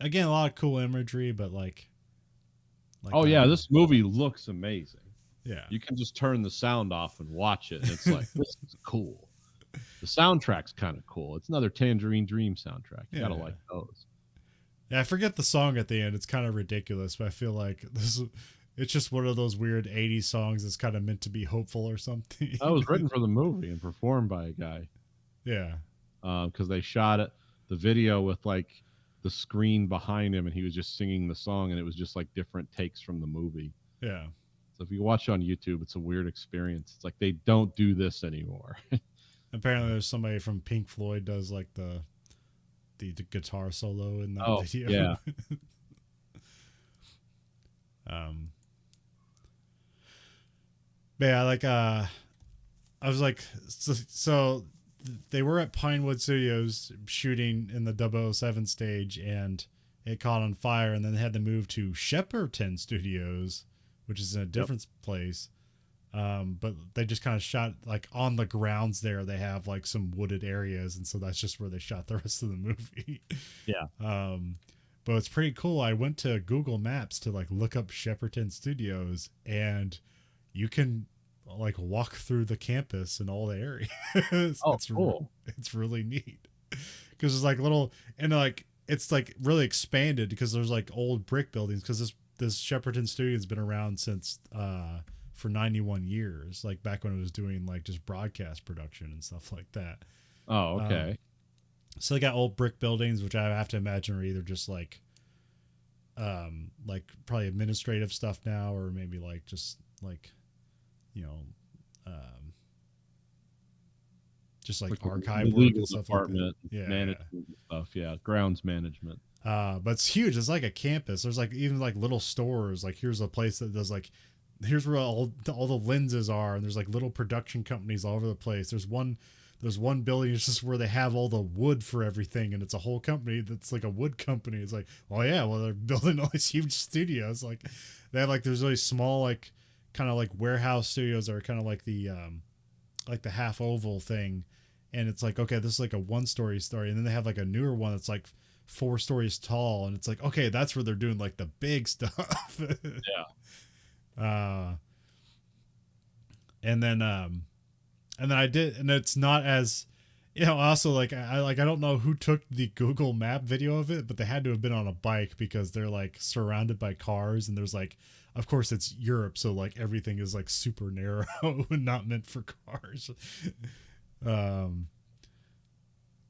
Again, a lot of cool imagery, but like oh yeah, this movie looks amazing. Yeah, you can just turn the sound off and watch it, and it's like, this is cool. The soundtrack's kind of cool. It's another Tangerine Dream soundtrack. You gotta like those. Yeah, I forget the song at the end. It's kind of ridiculous, but I feel like it's just one of those weird 80s songs that's kind of meant to be hopeful or something. That was written for the movie and performed by a guy. Yeah. Because they shot the video with like the screen behind him, and he was just singing the song, and it was just like different takes from the movie. Yeah. So if you watch on YouTube, it's a weird experience. It's like they don't do this anymore. Apparently there's somebody from Pink Floyd does like the guitar solo in that video. Yeah. But yeah, like I was like, so they were at Pinewood Studios shooting in the 007 stage, and it caught on fire, and then they had to move to Shepperton Studios, which is in a different place. But they just kind of shot like on the grounds there. They have like some wooded areas, and so that's just where they shot the rest of the movie. Yeah. But it's pretty cool. I went to Google Maps to like look up Shepperton Studios, and you can like walk through the campus and all the areas. Oh, it's cool. It's really neat because it's like little, and like it's like really expanded because there's like old brick buildings, because this this Shepperton studio has been around since for 91 years, like back when it was doing like just broadcast production and stuff like that. Oh, okay. So they got old brick buildings, which I have to imagine are either just like probably administrative stuff now, or maybe like just like, you know, um, just like archive the work legal and stuff department, like that. Yeah, management and stuff. Yeah, grounds management. but it's huge. It's like a campus. There's like even like little stores. Like here's a place that does like, here's where all the lenses are, and there's like little production companies all over the place. There's one building. It's just where they have all the wood for everything, and it's a whole company that's like a wood company. It's like, oh yeah, well they're building all these huge studios. Like they have like there's really small like kind of like warehouse studios that are kind of like the half oval thing, and it's like, okay, this is like a 1-story story, and then they have like a newer one that's like 4 stories tall, and it's like, okay, that's where they're doing like the big stuff. Yeah. And then I did, and it's not as, you know, also like I don't know who took the Google Map video of it, but they had to have been on a bike because they're like surrounded by cars, and there's like, of course it's Europe, so like everything is like super narrow and not meant for cars.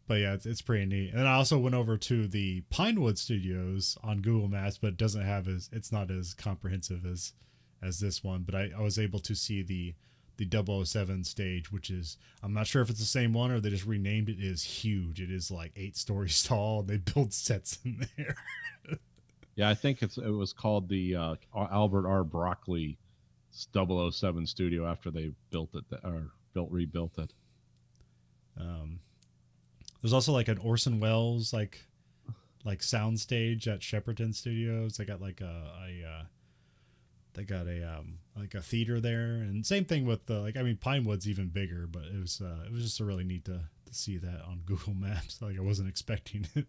But yeah, it's pretty neat. And then I also went over to the Pinewood Studios on Google Maps, but it doesn't have it's not as comprehensive as this one. But I was able to see the 007 stage, which is, I'm not sure if it's the same one or they just renamed it. It is huge. It is like 8 stories tall. And they build sets in there. Yeah, I think it was called the Albert R. Broccoli 007 studio after they built it or rebuilt it. There's also like an Orson Welles like soundstage at Shepperton Studios. They got like a theater there, and same thing with the like, I mean, Pinewood's even bigger, but it was just really neat to see that on Google Maps. Like I wasn't expecting it.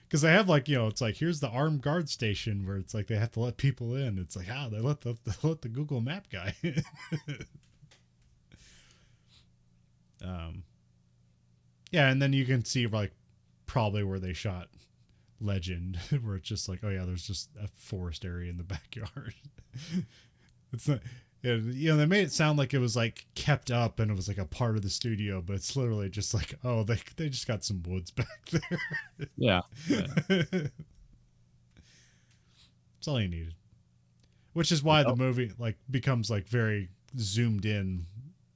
Because they have like, you know, it's like, here's the armed guard station where it's like they have to let people in. It's like, they let the Google Map guy in. Yeah, and then you can see like probably where they shot Legend, where it's just like, oh yeah, there's just a forest area in the backyard. It's not, you know, they made it sound like it was like kept up and it was like a part of the studio, but it's literally just like, oh, they just got some woods back there. Yeah. That's all you needed. Which is why the movie like becomes like very zoomed in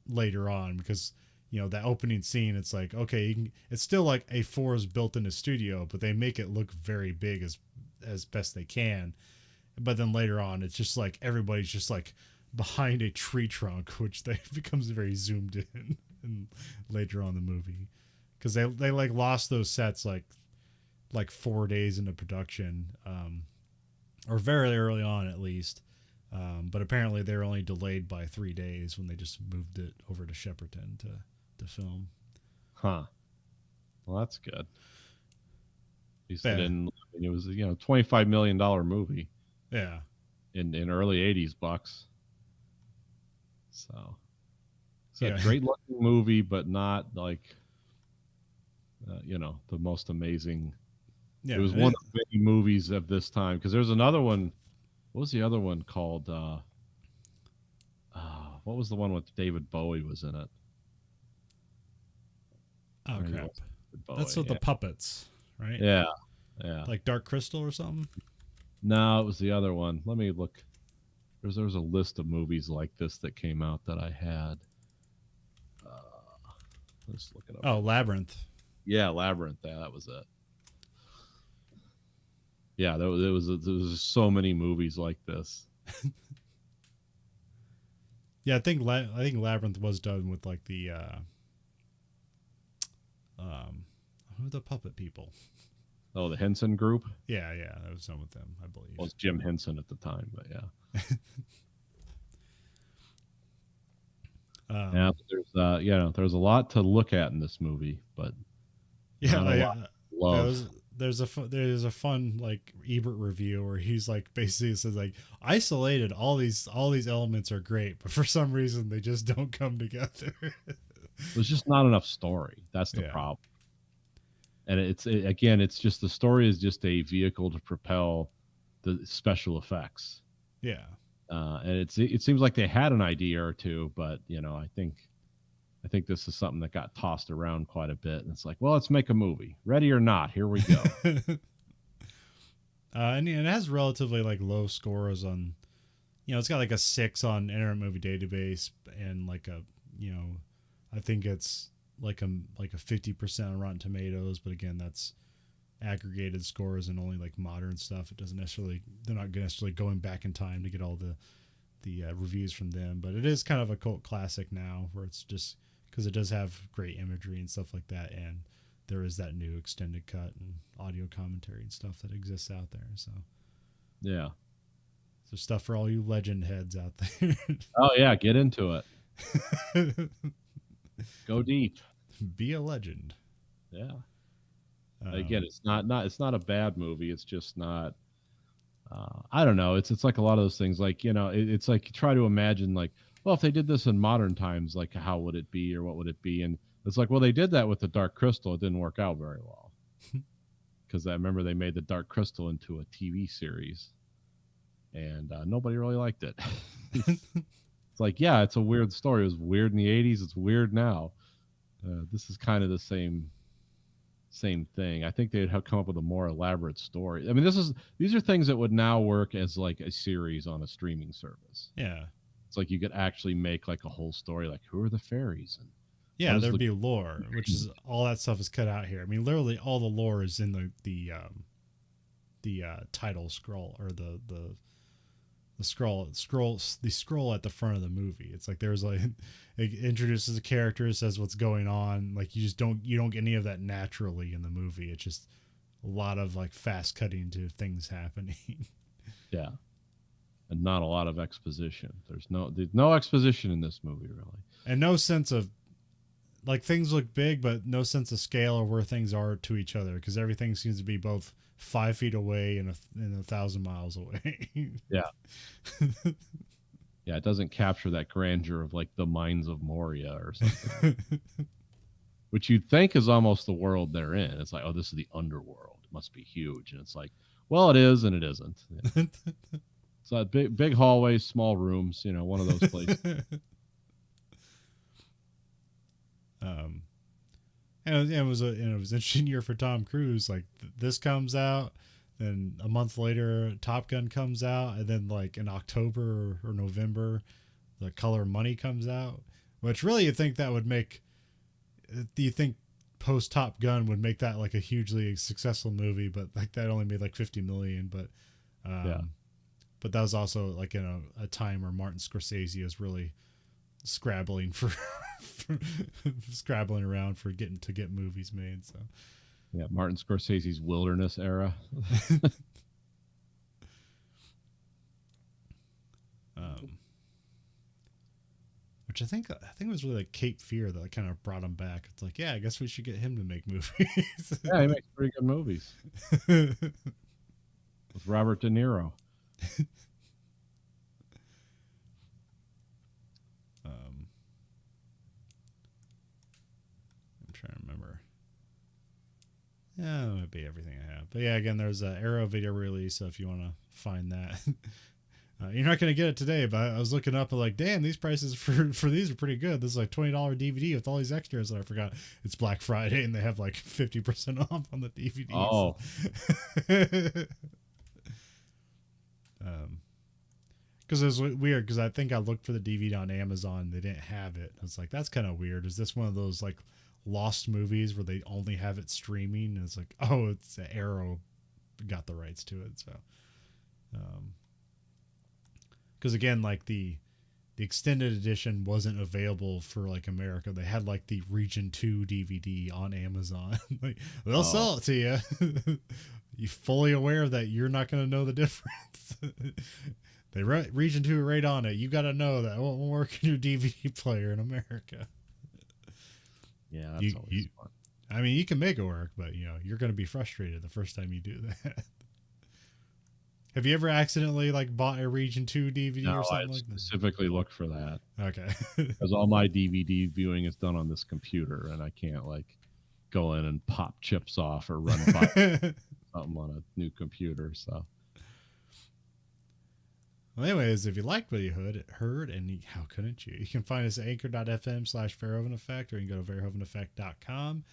later on, because, you know, that opening scene, it's like, okay, it's still like a forest built in a studio, but they make it look very big as best they can. But then later on, it's just like everybody's just like behind a tree trunk, which becomes very zoomed in and later on in the movie, because they like lost those sets like 4 days into production, or very early on at least. But apparently they're only delayed by 3 days when they just moved it over to Shepperton to film. Huh. Well, that's good. He said it was, you know, $25 million movie. Yeah. In early 80s bucks. So it's a Yeah. great looking movie, but not like, you know, the most amazing. Yeah. It was one of the many movies of this time, because there's another one. What was the other one called? What was the one with David Bowie was in it? Oh, crap. Bowie, That's with the puppets, right? Yeah. Yeah. Like Dark Crystal or something? No, it was the other one. Let me look. There was a list of movies like this that came out that I had. Let's look it up. Oh, Labyrinth. Yeah, Labyrinth. Yeah, that was it. Yeah, there was so many movies like this. Yeah, I think Labyrinth was done with like the who are the puppet people? Oh, the Henson Group? Yeah, that was done with them, I believe. Well, it's Jim Henson at the time, but yeah. Yeah, there's a lot to look at in this movie, but there's a fun like Ebert review where he's like basically says like, isolated, all these elements are great, but for some reason they just don't come together. There's just not enough story. That's the problem. And it's just the story is just a vehicle to propel the special effects. Yeah. And it seems like they had an idea or two, but I think this is something that got tossed around quite a bit. And it's like, well, let's make a movie. Ready or not, here we go. And it has relatively like low scores on, it's got like a 6 on Internet Movie Database and like a, I think it's like a 50% on Rotten Tomatoes, but again, that's aggregated scores and only like modern stuff. It doesn't necessarily, they're not necessarily going back in time to get all the reviews from them, but it is kind of a cult classic now, where it's just because it does have great imagery and stuff like that, and there is that new extended cut and audio commentary and stuff that exists out there. So Yeah. so stuff for all you legend heads out there. Oh yeah, get into it. Go deep. Be a legend. Yeah. Again, it's not a bad movie. It's just not. I don't know. It's like a lot of those things. Like it's like you try to imagine like, well, if they did this in modern times, like how would it be or what would it be? And it's like, well, they did that with the Dark Crystal. It didn't work out very well because I remember they made the Dark Crystal into a TV series, and nobody really liked it. It's like, yeah, it's a weird story. It was weird in the '80s. It's weird now. This is kind of the same thing. I think they'd have come up with a more elaborate story. I mean, these are things that would now work as like a series on a streaming service. Yeah. It's like you could actually make like a whole story, like who are the fairies and yeah, there'd be lore, which is all that stuff is cut out here. I mean, literally all the lore is in the title scroll or the scroll at the front of the movie. It's like there's like it introduces a character, says what's going on. Like you don't get any of that naturally in the movie. It's just a lot of like fast cutting to things happening. Yeah. And not a lot of exposition. There's no exposition in this movie really. And no sense of like things look big, but no sense of scale or where things are to each other, because everything seems to be both 5 feet away and 1,000 miles away. Yeah. Yeah, it doesn't capture that grandeur of like the Mines of Moria or something. Which you'd think is almost the world they're in. It's like, oh, this is the underworld. It must be huge. And it's like, well, it is and it isn't. Yeah. So big hallways, small rooms, one of those places. And it was an interesting year for Tom Cruise. Like this comes out, then a month later, Top Gun comes out, and then like in October or November, The Color of Money comes out. Which really you think that would make? Do you think post Top Gun would make that like a hugely successful movie? But like that only made like 50 million. But yeah. But that was also like in a time where Martin Scorsese is really scrabbling scrabbling around for get movies made. So yeah, Martin Scorsese's wilderness era. Which I think was really like Cape Fear that kind of brought him back. It's like, yeah, I guess we should get him to make movies. Yeah, he makes pretty good movies with Robert De Niro. I'm trying to remember. Yeah, that might be everything I have. But yeah, again, there's an Arrow video release, so if you want to find that. You're not going to get it today, but I was looking up and like, damn, these prices for these are pretty good. This is like $20 DVD with all these extras that I forgot. It's Black Friday and they have like 50% off on the DVDs. Oh. Because it was weird, because I think I looked for the DVD on Amazon. They didn't have it. I was like, that's kind of weird. Is this one of those like lost movies where they only have it streaming? And it's like, oh, it's Arrow got the rights to it. So, because again, like the extended edition wasn't available for like America. They had like the Region 2 DVD on Amazon. Like they'll sell it to you. You fully aware that you're not going to know the difference. They Region 2 right on it. You got to know that it won't work in your DVD player in America. Yeah, that's always fun. I mean, you can make it work, but you're going to be frustrated the first time you do that. Have you ever accidentally like bought a Region 2 DVD or something like that? I specifically look for that. Okay. Because all my DVD viewing is done on this computer, and I can't like go in and pop chips off or run by something on a new computer. So Well, anyways, if you liked what you heard and how couldn't you? You can find us at anchor.fm/Verhoeven Effect, or you can go to verhoeveneffect.com.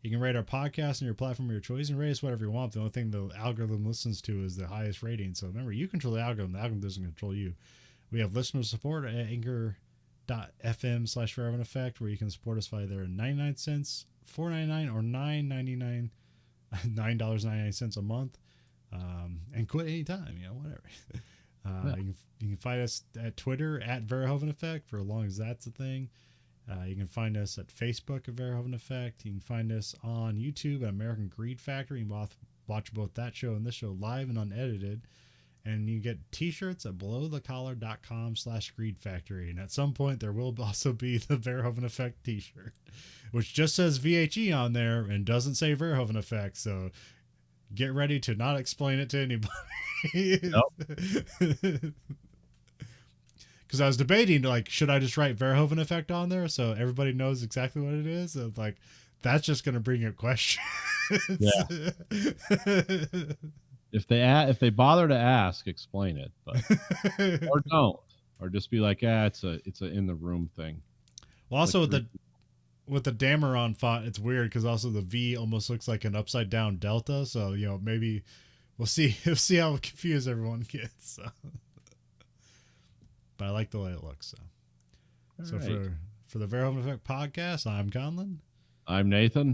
You can rate our podcast on your platform of your choice and rate us whatever you want. The only thing the algorithm listens to is the highest rating. So remember, you control the algorithm. The algorithm doesn't control you. We have listener support at anchor.fm/Verhoeven Effect, where you can support us via there 99 cents, $4.99, or $9.99, $9.99 a month. And quit anytime, whatever. Yeah. You can find us at Twitter at Verhoeven Effect for as long as that's a thing. You can find us at Facebook at Verhoeven Effect. You can find us on YouTube at American Greed Factory. You can watch both that show and this show live and unedited. And you get t-shirts at belowthecollar.com/Greed Factory. And at some point, there will also be the Verhoeven Effect t-shirt, which just says VHE on there and doesn't say Verhoeven Effect. So get ready to not explain it to anybody. Nope. Because I was debating, like, should I just write Verhoeven Effect on there so everybody knows exactly what it is? And, like, that's just going to bring up questions. Yeah. If they bother to ask, explain it, but or don't, or just be like, it's a in the room thing. Well, also like with the Dameron font, it's weird because also the V almost looks like an upside down delta. So maybe we'll see. We'll see how confused everyone gets. So. But I like the way it looks. So right. for the Verhoeven Effect podcast, I'm Conlon. I'm Nathan.